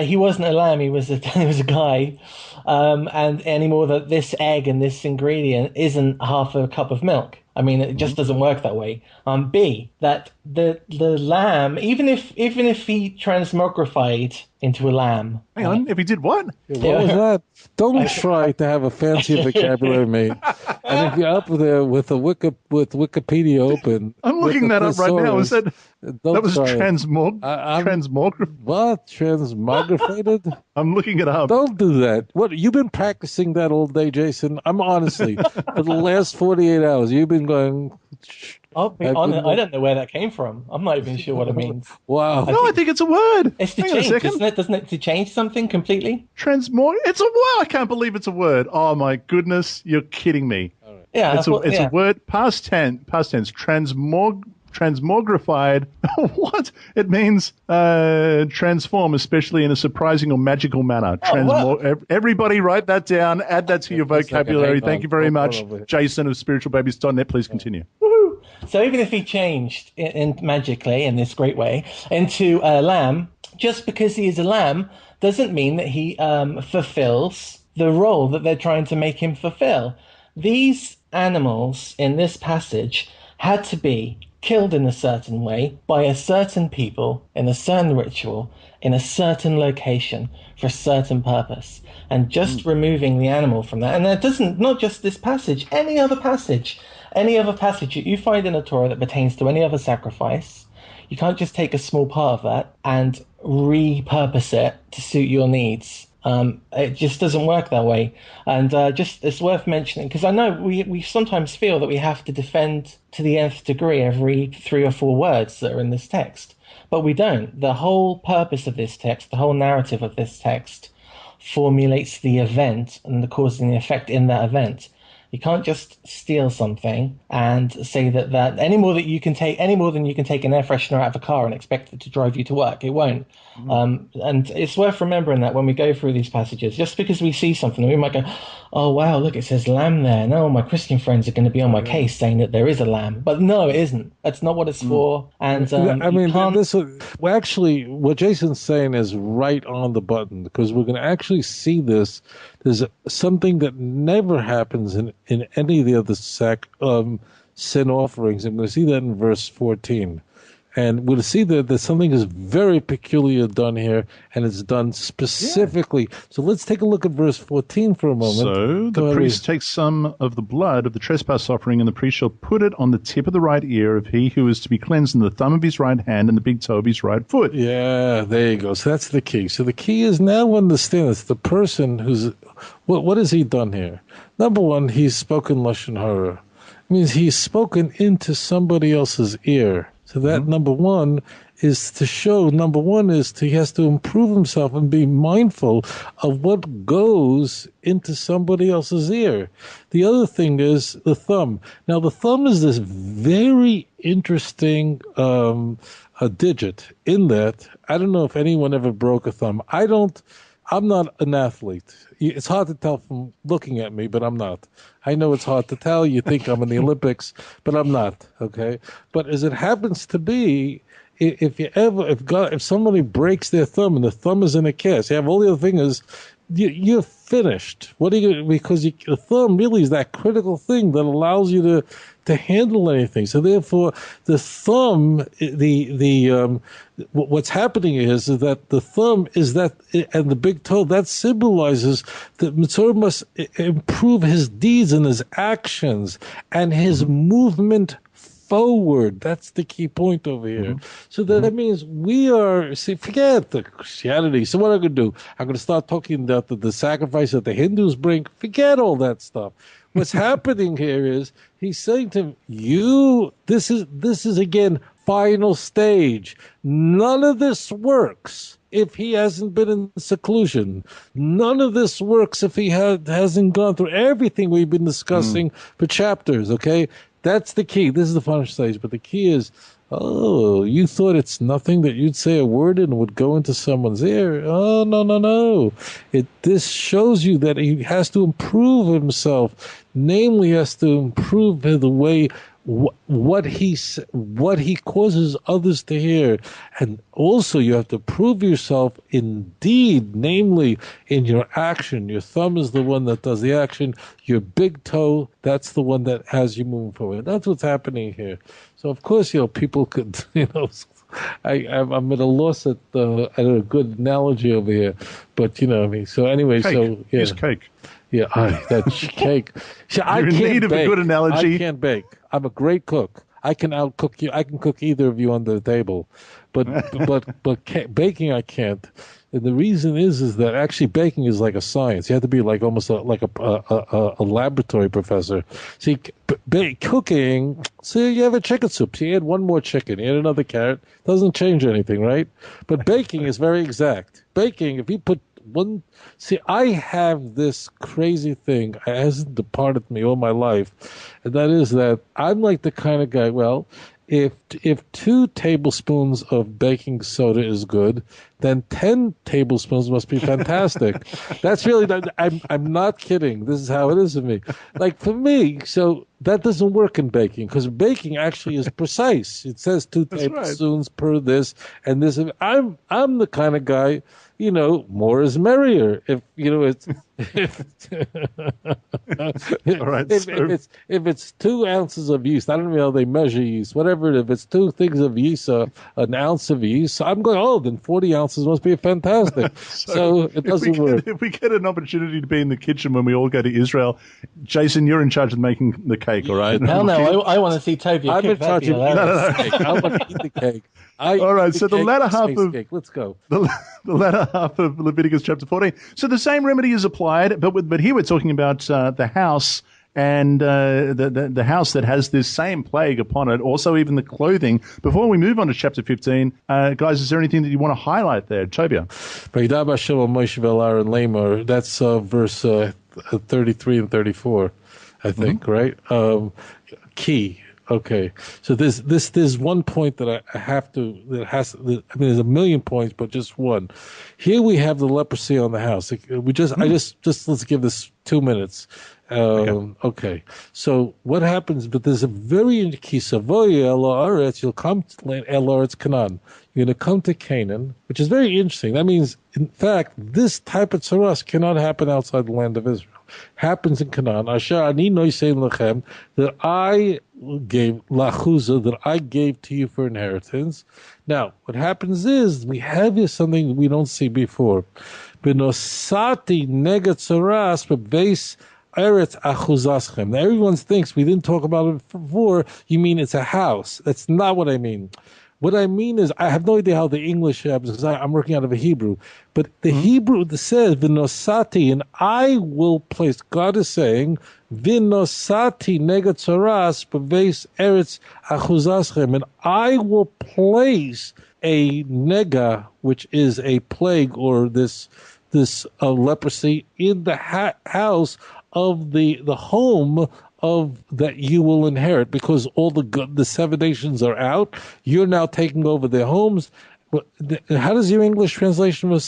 he wasn't a lamb; he was a guy, and anymore that this egg and this ingredient isn't half a cup of milk. I mean, it just doesn't work that way. B, that the lamb, even if he transmogrified into a lamb.
Hang on, if he did what?
What was that? Don't try to have a fancy vocabulary, mate. And if you're up there with Wikipedia open,
I'm looking that up right now. Is that was transmogrified?
What? Transmogrified?
I'm looking it up.
Don't do that. What? You've been practicing that all day, Jason. I'm honestly, for the last 48 hours, you've been going.
I'll be honest, I don't know where that came from. I'm not even sure what it means.
Wow.
I think it's a word.
It's to change, isn't it? Doesn't it to change something completely?
It's a word. I can't believe it's a word. Oh my goodness, you're kidding me.
Right.
Yeah,
it's a word. Past tense. Transmogrified. What? It means transform, especially in a surprising or magical manner. Everybody write that down. Add that to your vocabulary. Thank you very much. Jason of Spiritualbabies.net. Please continue.
Woo-hoo. So even if he changed magically in this great way into a lamb, just because he is a lamb doesn't mean that he fulfills the role that they're trying to make him fulfill. These animals in this passage had to be killed in a certain way by a certain people in a certain ritual in a certain location for a certain purpose, and just removing the animal from that. And that doesn't, not just this passage, any other passage that you find in the Torah that pertains to any other sacrifice, you can't just take a small part of that and repurpose it to suit your needs. It just doesn't work that way. And it's worth mentioning, because I know we sometimes feel that we have to defend to the nth degree every 3 or 4 words that are in this text. But we don't. The whole purpose of this text, the whole narrative of this text, formulates the event and the cause and the effect in that event. You can't just steal something and say that any more than you can take an air freshener out of a car and expect it to drive you to work. It won't. And it's worth remembering that when we go through these passages, just because we see something, we might go, oh, wow, look, it says lamb there. No, my Christian friends are going to be on my case saying that there is a lamb. But no, it isn't. That's not what it's for. And
actually, what Jason's saying is right on the button, because we're going to actually see this. There's something that never happens in any of the other sin offerings. And we're going to see that in verse 14. And we'll see that something is very peculiar done here, and it's done specifically. Yeah. So let's take a look at verse 14 for a moment.
So the priest takes some of the blood of the trespass offering, and the priest shall put it on the tip of the right ear of he who is to be cleansed, and the thumb of his right hand, and the big toe of his right foot.
Yeah, there you go. So that's the key. So the key is now understand it's the person who's... What has he done here? Number one, he's spoken Lashon Hara. It means he's spoken into somebody else's ear. So that number one is to show, he has to improve himself and be mindful of what goes into somebody else's ear. The other thing is the thumb. Now, the thumb is this very interesting a digit in that. I don't know if anyone ever broke a thumb. I'm not an athlete. It's hard to tell from looking at me, but I'm not. I know it's hard to tell. You think I'm in the Olympics, but I'm not. Okay. But as it happens to be, if somebody breaks their thumb and the thumb is in a cast, you have all the other fingers, you're finished. Because the thumb really is that critical thing that allows you to handle anything. So therefore, the thumb, what's happening is that the thumb is that, and the big toe, that symbolizes that Metzora must improve his deeds and his actions and his movement forward. That's the key point over here. So that means forget the Christianity. So what I'm going to do? I'm going to start talking about the sacrifice that the Hindus bring. Forget all that stuff. What's happening here is he's saying to him, this is again, final stage. None of this works if he hasn't been in seclusion. None of this works if he hasn't gone through everything we've been discussing for chapters, okay? That's the key. This is the final stage. But the key is, you thought it's nothing that you'd say a word and would go into someone's ear. Oh, no. This shows you that he has to improve himself. Namely, he has to improve the way what he causes others to hear. And also you have to prove yourself in deed, namely in your action. Your thumb is the one that does the action. Your big toe, that's the one that has you moving forward. That's what's happening here. So of course, people could, I'm at a loss at a good analogy over here, but So anyway,
cake.
So yeah,
Use cake.
Yeah, that's cake. See,
You're in need of a good analogy.
I can't bake. I'm a great cook. I can outcook you. I can cook either of you under the table, but baking I can't. And the reason is that actually baking is like a science. You have to be like almost like a laboratory professor. See, cooking. See, you have a chicken soup. So you add one more chicken. You add another carrot. Doesn't change anything, right? But baking is very exact. Baking, if you put I have this crazy thing. It hasn't departed me all my life, and that is that I'm like the kind of guy. Well, if 2 tablespoons of baking soda is good, then 10 tablespoons must be fantastic. That's really not, I'm not kidding. This is how it is for me. Like for me, so that doesn't work in baking because baking actually is precise. It says 2 tablespoons per this and this. I'm the kind of guy. More is merrier. If it's
all right,
if it's 2 ounces of yeast, I don't know how they measure yeast. Whatever, if it's 2 things of yeast, an ounce of yeast, I'm going. Then 40 ounces must be fantastic. so it doesn't work.
If we get an opportunity to be in the kitchen when we all go to Israel, Jason, you're in charge of making the cake. All right?
Hell no, I want to see Tovia.
I'm in charge of the cake. I want to eat the cake.
All right, so the latter half of
cake. Let's go.
The latter half of Leviticus chapter 14. So the same remedy is applied, but here we're talking about the house and the house that has this same plague upon it. Also, even the clothing. Before we move on to chapter 15, guys, is there anything that you want to highlight there, Tovia?
That's verse 33 and 34, I think, right? Key. Okay, so there's one point that I have to, there's a million points, but just one. Here we have the leprosy on the house. Let's give this 2 minutes. Okay. So what happens, but there's a very key, you'll come to El Eretz Canaan. You're going to come to Canaan, which is very interesting. That means, in fact, this type of tzaras cannot happen outside the land of Israel. Happens in Canaan. Asher ani noisei lechem, that I gave lachuza, that I gave to you for inheritance. Now, what happens is we have here something we don't see before. Benosati neged tzaras bebeis eretz achuzaschem. Now, everyone thinks we didn't talk about it before. You mean it's a house? That's not what I mean. What I mean is, I have no idea how the English happens because I'm working out of a Hebrew. But the Hebrew says, Vinosati, and I will place, God is saying, Vinosati negatzoras beves eretz achuzaschem, and I will place a nega, which is a plague or this leprosy, in the house of the home of that you will inherit, because all the 7 nations are out. You're now taking over their homes. How does your English translation of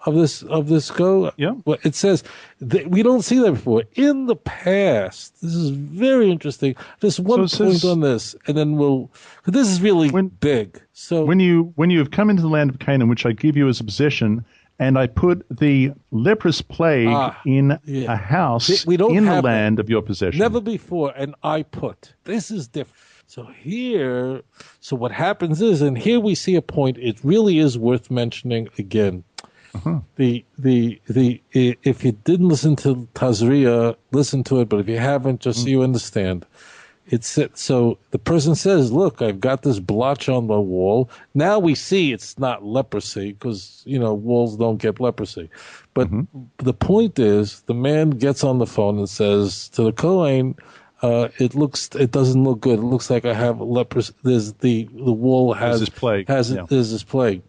of this go?
Yeah.
Well, it says that we don't see that before. In the past, this is very interesting. Just one point on this, and then this is really big. So
when you have come into the land of Canaan, which I give you as a possession, and I put the leprous plague in a house in the land of your possession.
Never before, and I put. This is different. So what happens is, and here we see a point, it really is worth mentioning again. Uh-huh. If you didn't listen to Tazria, listen to it, but if you haven't, just so you understand. So the person says, look, I've got this blotch on the wall. Now we see it's not leprosy because, walls don't get leprosy. But the point is, the man gets on the phone and says to the Kohen, it doesn't look good. It looks like I have leprosy. The wall has
this plague.
There's this plague.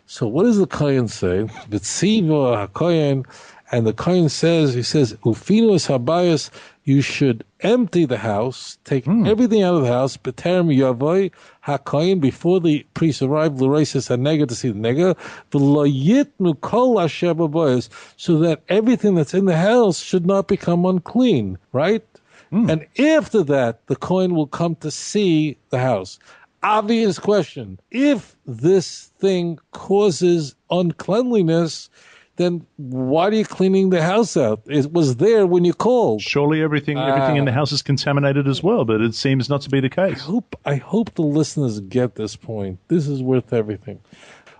So what does the Kohen say? V'tziva HaKohen, and the Kohen says, Ufinu es habayis, you should empty the house, take everything out of the house, B'terem Yavoy HaKohen, before the priest arrived, l'reises hanega, to see the nega, v'lo yitnu kol asher b'bayis, so that everything that's in the house should not become unclean, right? And after that, the Kohen will come to see the house. Obvious question. If this thing causes uncleanliness, then why are you cleaning the house out? It was there when you called.
Surely everything in the house is contaminated as well, but it seems not to be the case.
I hope the listeners get this point. This is worth everything.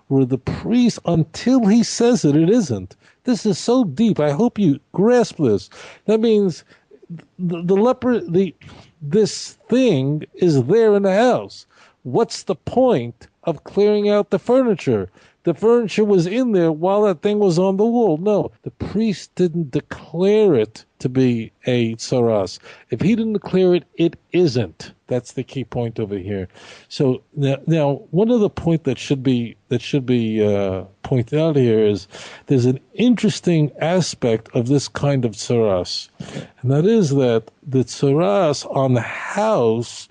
Where the priest, until he says it isn't. This is so deep. I hope you grasp this. That means the leper, this thing is there in the house. What's the point of clearing out the furniture? The furniture was in there while that thing was on the wall. No, the priest didn't declare it to be a tsaras. If he didn't declare it, it isn't. That's the key point over here. So now one other point that should be pointed out here is there's an interesting aspect of this kind of tsaras, and that is that the tsaras on the house.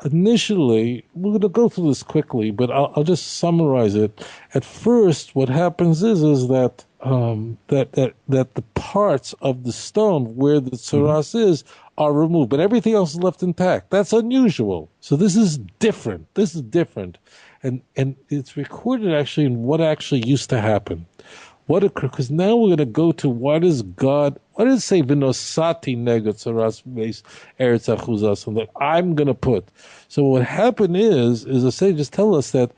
Initially, we're going to go through this quickly, but I'll just summarize it. At first, what happens is that the parts of the stone where the tsaras is are removed, but everything else is left intact. That's unusual. So this is different. And it's recorded actually in what actually used to happen. What occurred? Because now we're going to go to why does it say vinosati nega tsaras base eretz achuzas, that I'm going to put. So what happened is the sages tell us that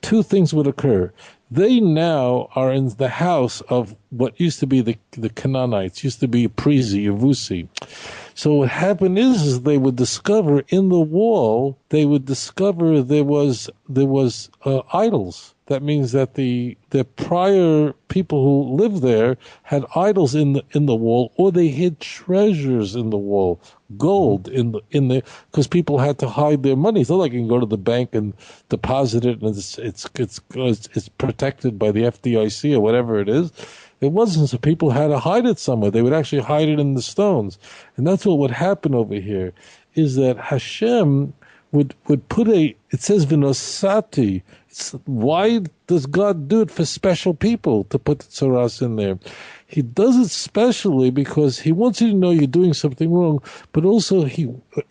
two things would occur. They now are in the house of what used to be the Canaanites, used to be Prizi, Yavusi. So what happened is they would discover in the wall, there was idols. That means that the prior people who lived there had idols in the wall, or they hid treasures in the wall, gold in the because people had to hide their money. It's not like you can go to the bank and deposit it, and it's protected by the FDIC or whatever it is. It wasn't, so people had to hide it somewhere. They would actually hide it in the stones, and that's what would happen over here. Is that Hashem would put it says vinosati. Why does God do it for special people to put the tsaras in there? He does it specially because he wants you to know you're doing something wrong, but also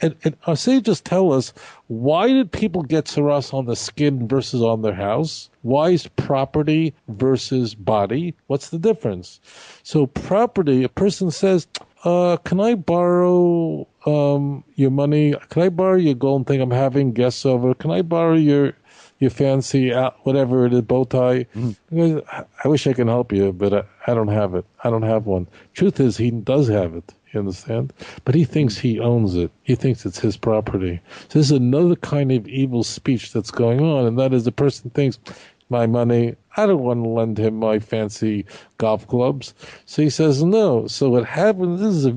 and our sages tell us, why did people get tsaras on the skin versus on their house? Why is property versus body? What's the difference? So property, a person says, can I borrow your money? Can I borrow your golden thing? I'm having guests over. Can I borrow your fancy, whatever it is, bow tie? Mm-hmm. I wish I can help you, but I don't have it. I don't have one. Truth is, he does have it. You understand? But he thinks he owns it. He thinks it's his property. So this is another kind of evil speech that's going on, and that is the person thinks, my money, I don't want to lend him my fancy golf clubs. So he says no. So what happens is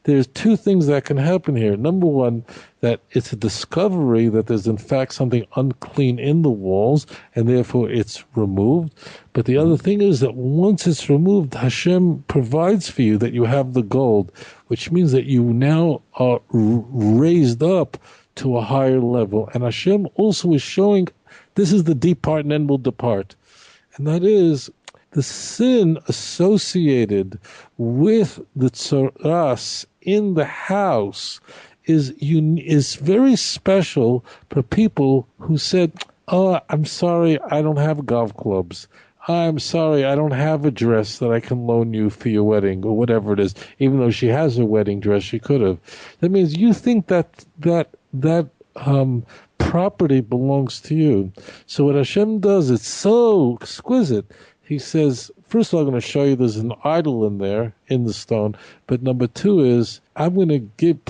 there's two things that can happen here. Number one, that it's a discovery that there's in fact something unclean in the walls, and therefore it's removed. But the other thing is that once it's removed, Hashem provides for you that you have the gold, which means that you now are raised up to a higher level. And Hashem also is showing, this is the deep part and then we'll depart. And that is, the sin associated with the tzoras in the house is very special for people who said, "Oh, I'm sorry, I don't have golf clubs. I'm sorry, I don't have a dress that I can loan you for your wedding," or whatever it is. Even though she has a wedding dress, she could have. That means you think that property belongs to you. So what Hashem does, it's so exquisite. He says, first of all, I'm going to show you there's an idol in there, in the stone. But number two is, I'm going to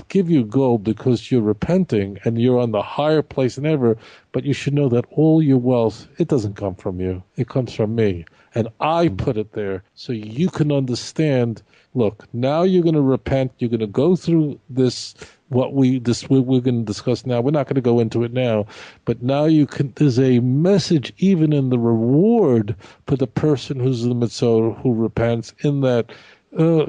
give you gold because you're repenting and you're on the higher place than ever. But you should know that all your wealth, it doesn't come from you. It comes from me. And I put it there so you can understand, look, now you're going to repent. You're going to go through this, we're going to discuss now. We're not going to go into it now, but now there's a message even in the reward for the person who's the Metzora, who repents, in that,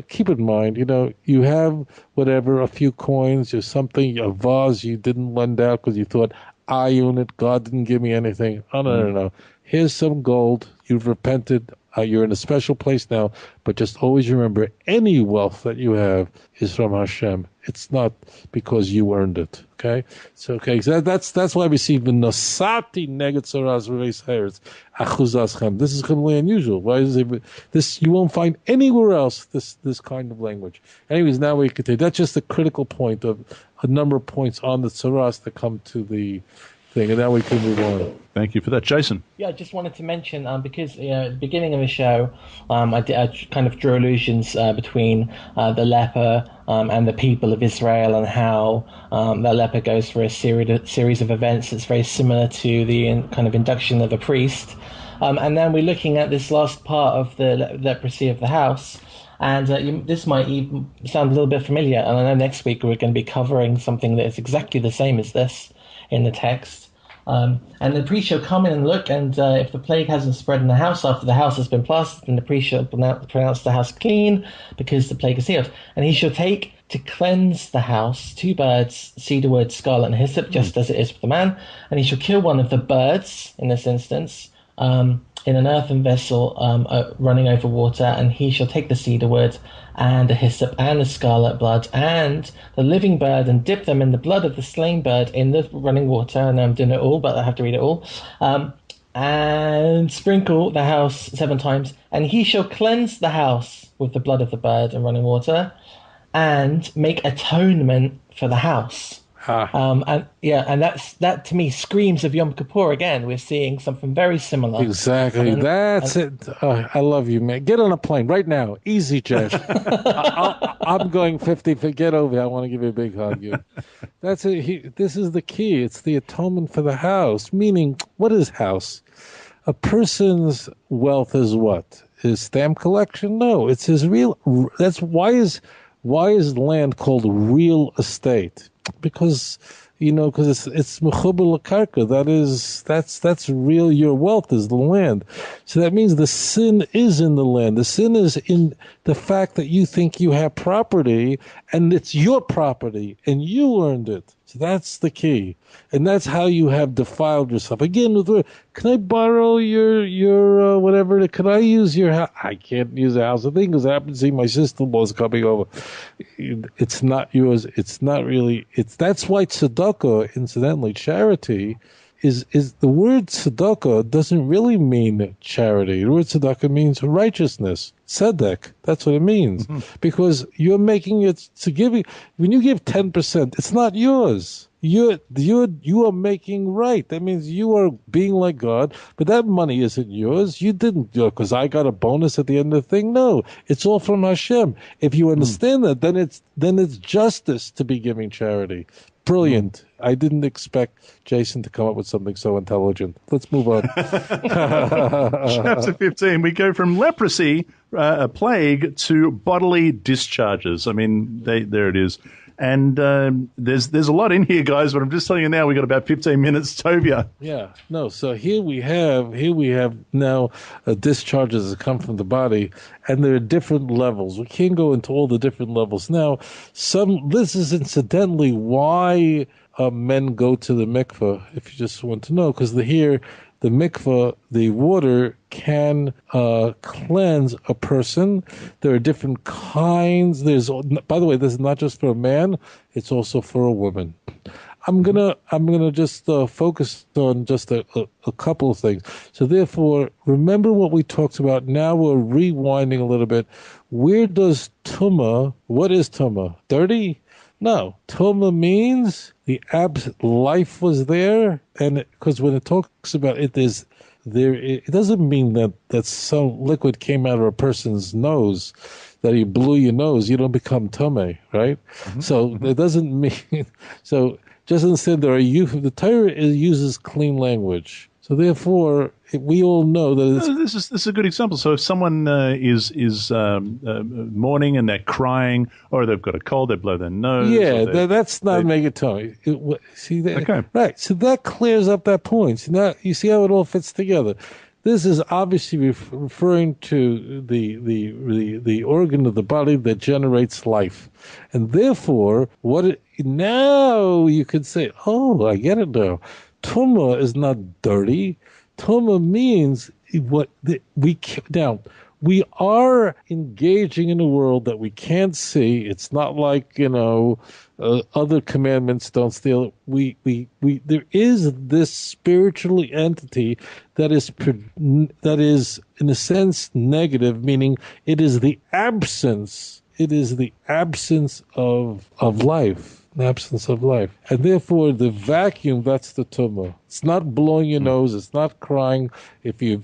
keep in mind, you have whatever, a few coins or something, a vase you didn't lend out because you thought, I own it, God didn't give me anything. Oh, no. Here's some gold. You've repented. You're in a special place now, but just always remember, any wealth that you have is from Hashem. It's not because you earned it. Okay, so that's why we see the nosati neged tzoras v'reis hayres achuzaschem. This is completely unusual. Why is it this? You won't find anywhere else this kind of language. Anyways, now we continue. That's just a critical point of a number of points on the tzoras that come to the thing, and now we can move on.
Thank you for that, Jason.
Yeah, I just wanted to mention, because at the beginning of the show, I kind of drew allusions between the leper and the people of Israel, and how that leper goes through a series of events that's very similar to the kind of induction of a priest. And then we're looking at this last part of the leprosy of the house. And this might even sound a little bit familiar. And I know next week we're going to be covering something that is exactly the same as this in the text. And the priest shall come in and look, and if the plague hasn't spread in the house after the house has been plastered, then the priest shall pronounce the house clean, because the plague is healed. And he shall take to cleanse the house 2 birds, cedar wood, scarlet, and hyssop, just as it is with the man. And he shall kill one of the birds, in this instance, in an earthen vessel running over water, and he shall take the cedar wood and the hyssop and the scarlet blood and the living bird, and dip them in the blood of the slain bird in the running water. And I'm doing it all, but I have to read it all. And sprinkle the house 7 times, and he shall cleanse the house with the blood of the bird and running water, and make atonement for the house. And that to me screams of Yom Kippur again. We're seeing something very similar.
Exactly. That's it. I love you, man. Get on a plane right now. Easy, Josh. I'm going 50. Get over. I want to give you a big hug. That's it. This is the key. It's the atonement for the house. Meaning, what is house? A person's wealth is what? His stamp collection? No, it's his real. That's why is land called real estate? Because it's mechuber lakarka. That's real. Your wealth is the land. So that means the sin is in the land. The sin is in the fact that you think you have property, and it's your property, and you earned it. So that's the key, and that's how you have defiled yourself. Again, can I borrow your whatever? Can I use your house? I can't use the house. The thing is, I happen to see my sister-in-law's coming over. It's not yours. It's not really. That's why tzedakah, incidentally, charity, is the word tzedakah doesn't really mean charity. The word tzedakah means righteousness. Tzedek, that's what it means. Mm-hmm. Because you're making it to giving. When you give 10%, it's not yours. You are making right. That means you are being like God, but that money isn't yours. You didn't do it because I got a bonus at the end of the thing. No, it's all from Hashem. If you understand that, then it's justice to be giving charity. Brilliant. I didn't expect Jason to come up with something so intelligent. Let's move on.
Chapter 15, we go from leprosy, a plague, to bodily discharges. I mean, there it is. And there's a lot in here, guys, but I'm just telling you now, we got about 15 minutes. Tovia.
Yeah. No, so here we have now discharges that come from the body, and there are different levels. We can't go into all the different levels. Now, this is incidentally why men go to the mikveh, if you just want to know, because here the mikveh, the water, can cleanse a person. There are different kinds. By the way, this is not just for a man; it's also for a woman. I'm gonna just focus on just a couple of things. So therefore, remember what we talked about. Now we're rewinding a little bit. Where does tumah? What is tumah? Dirty? No. Tumah means the life was there, and because when it talks about it, it doesn't mean that some liquid came out of a person's nose, that you blew your nose. You don't become tumah, right? Mm-hmm. So it doesn't mean so. Just instead, the Torah uses clean language. So therefore, we all know that
this is a good example. So if someone is mourning and they're crying, or they've got a cold, they blow their nose.
Yeah, that's not megatonic. See that? Okay. Right. So that clears up that point. So now you see how it all fits together. This is obviously referring to the organ of the body that generates life, and therefore, now you could say, "Oh, I get it now. Tumah is not dirty. Tumah means we are engaging in a world that we can't see. It's not like other commandments, don't steal. There is this spiritual entity that is in a sense negative, meaning it is the absence of life. The absence of life. And therefore, the vacuum, that's the tumah. It's not blowing your nose. It's not crying. If you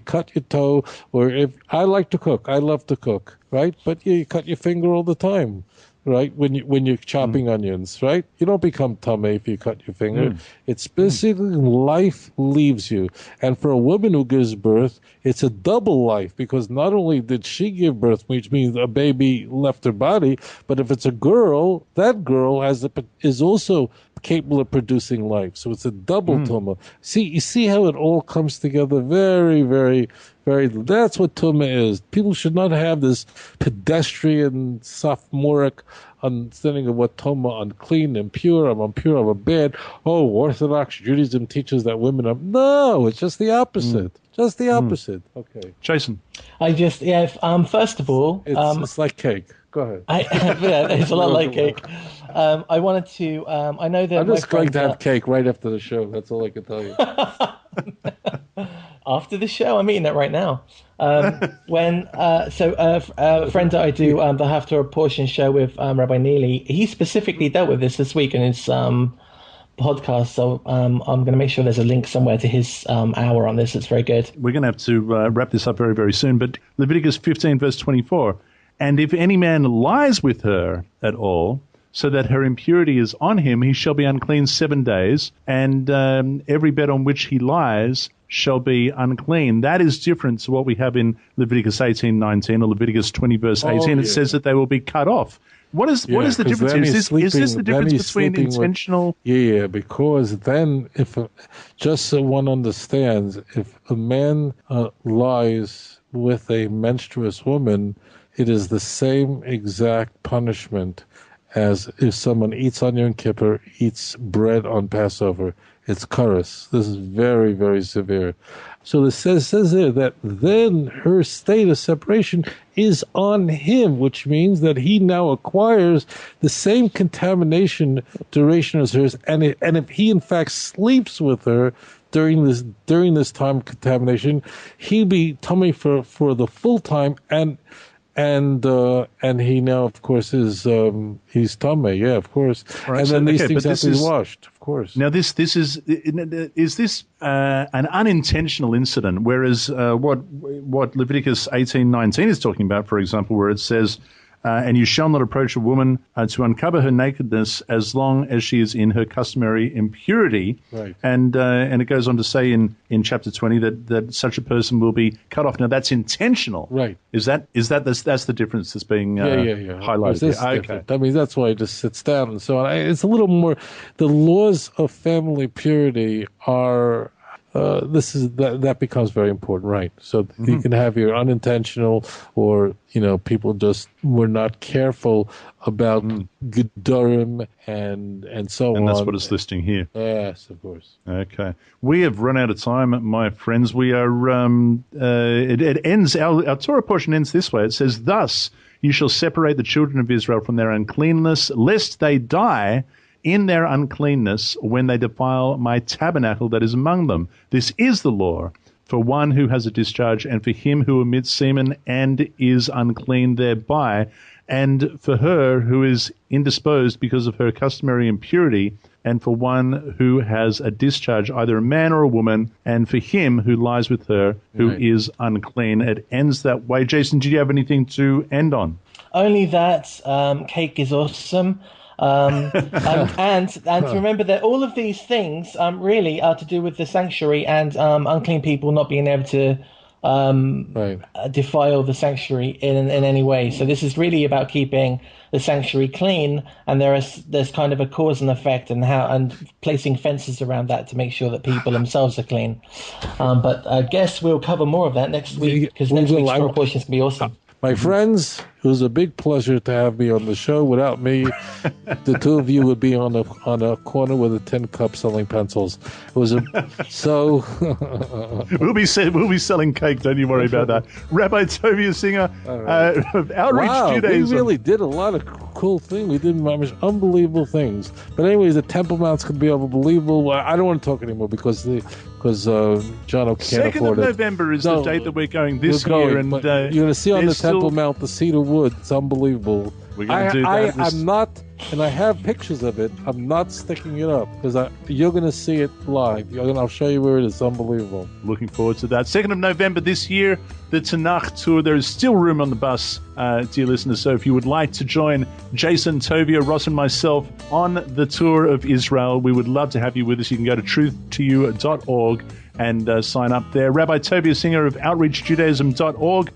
cut your toe, or if I like to cook, I love to cook, right? But you cut your finger all the time, right? When you're chopping onions, right? You don't become tummy if you cut your finger. It's basically life leaves you. And for a woman who gives birth, it's a double life, because not only did she give birth, which means a baby left her body, but if it's a girl, that girl is also capable of producing life. So it's a double tumah. You see how it all comes together very, very, very. That's what tumah is. People should not have this pedestrian, sophomoric understanding of what tumah, unclean, impure, I'm impure, I'm a bad. Oh, Orthodox Judaism teaches that women are. No, it's just the opposite. Just the opposite. Okay.
Jason.
First of all,
it's like cake. Go ahead.
It's a lot like cake. I wanted to. I know that
I'm just going to have cake right after the show. That's all I can tell you.
After the show, I'm eating it right now. A friend that I do the Have Torah Portion show with, Rabbi Neely, he specifically dealt with this week in his podcast. So I'm going to make sure there's a link somewhere to his hour on this. It's very good.
We're going to have to wrap this up very, very soon. But Leviticus 15, verse 24. And if any man lies with her at all, so that her impurity is on him, he shall be unclean 7 days, and every bed on which he lies shall be unclean. That is different to what we have in Leviticus 18:19 or Leviticus 20, verse 18. It says that they will be cut off. What is the difference? Is this the difference between intentional?
Because then, just so one understands, if a man lies with a menstruous woman, it is the same exact punishment as if someone eats on Yom Kippur, eats bread on Passover. It's karas. This is very, very severe. So it says there that then her state of separation is on him, which means that he now acquires the same contamination duration as hers. And if he in fact sleeps with her during this time of contamination, he'll be tummy for the full time, and he now, of course, is he's tummy, of course. Right, and then these things have to be washed, of course.
Now, this is this an unintentional incident? Whereas what Leviticus 18:19 is talking about, for example, where it says, and you shall not approach a woman to uncover her nakedness as long as she is in her customary impurity.
Right.
And it goes on to say in chapter 20 that such a person will be cut off. Now that's intentional.
Right.
That's the difference that's being highlighted.
Okay. I mean, that's why it just sits down and so on. It's a little more. The laws of family purity are that becomes very important, right? So you can have your unintentional, or people just were not careful about gedurim and so on.
And that's what it's listing here.
Yes, of course.
Okay, we have run out of time, my friends. We are. It ends. Our Torah portion ends this way. It says, "Thus you shall separate the children of Israel from their uncleanness, lest they die in their uncleanness when they defile my tabernacle that is among them. This is the law for one who has a discharge, and for him who emits semen and is unclean thereby, and for her who is indisposed because of her customary impurity, and for one who has a discharge, either a man or a woman, and for him who lies with her who is unclean." It ends that way. Jason, did you have anything to end on?
Only that cake is awesome. And to remember that all of these things really are to do with the sanctuary and unclean people not being able to defile the sanctuary in any way. So this is really about keeping the sanctuary clean, and there's kind of a cause and effect, and placing fences around that to make sure that people themselves are clean. But I guess we'll cover more of that next week, because next week's Torah portion is going to be awesome.
My friends, it was a big pleasure to have me on the show. Without me, the two of you would be on a corner with a tin cup selling pencils. It was so.
We'll be selling cake. Don't you worry about that. Rabbi Tovia Singer of Outreach Judaism.
We really did a lot of cool things. We did unbelievable things. But anyways, the Temple Mounts could be unbelievable. I don't want to talk anymore because John O'Connor can't afford it.
2nd of November is the date that we're going this year. And
you're going to see on the Temple Mount the cedar wood. It's unbelievable.
We're going to do that.
I'm not, and I have pictures of it. I'm not sticking it up because you're going to see it live. I'll show you where it is. Unbelievable.
Looking forward to that. 2nd of November this year, the Tanakh tour. There is still room on the bus, dear listeners. So if you would like to join Jason, Tovia, Ross, and myself on the tour of Israel, we would love to have you with us. You can go to truth2you.org and sign up there. Rabbi Tovia Singer of outreachjudaism.org.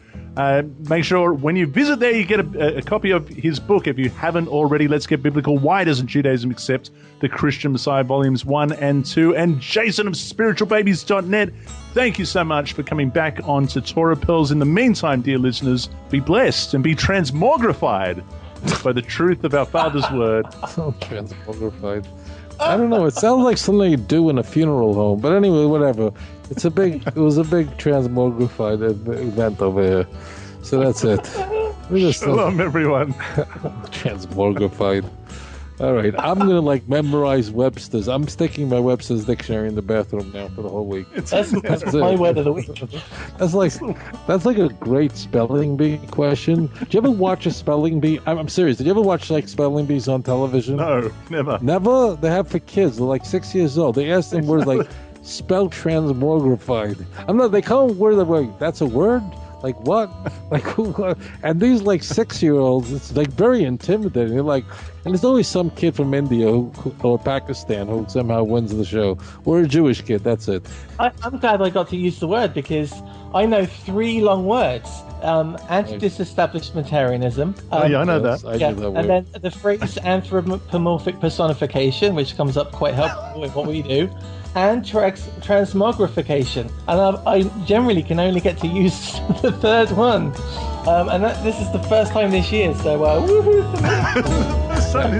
Make sure when you visit there, you get a copy of his book. If you haven't already, Let's Get Biblical. Why Doesn't Judaism Accept the Christian Messiah, Volumes 1 and 2. And Jason of Spiritualbabies.net. Thank you so much for coming back on to Torah Pearls. In the meantime, dear listeners, be blessed and be transmogrified by the truth of our Father's Word.
Transmogrified. I don't know. It sounds like something you do in a funeral home. But anyway, whatever. It was a big transmogrified event over here. So that's it.
Shalom, everyone.
Transmogrified. All right. I'm going to memorize Webster's. I'm sticking my Webster's dictionary in the bathroom now for the whole week.
That's my word of the week.
That's like a great spelling bee question. Did you ever watch a spelling bee? I'm serious. Did you ever watch spelling bees on television?
No, never.
Never? They have for kids. They're 6 years old. They ask them words spell transmogrified. They come up with words that's a word? What? And these 6-year-olds, it's very intimidating. And there's always some kid from India or Pakistan who somehow wins the show. Or a Jewish kid, that's it.
I'm glad I got to use the word because I know 3 long words. Anti-disestablishmentarianism.
I know that.
I knew that word.
And then the phrase anthropomorphic personification, which comes up quite helpful with what we do. And transmogrification, and I generally can only get to use the 3rd one, and this is the first time this year, so woohoo for me!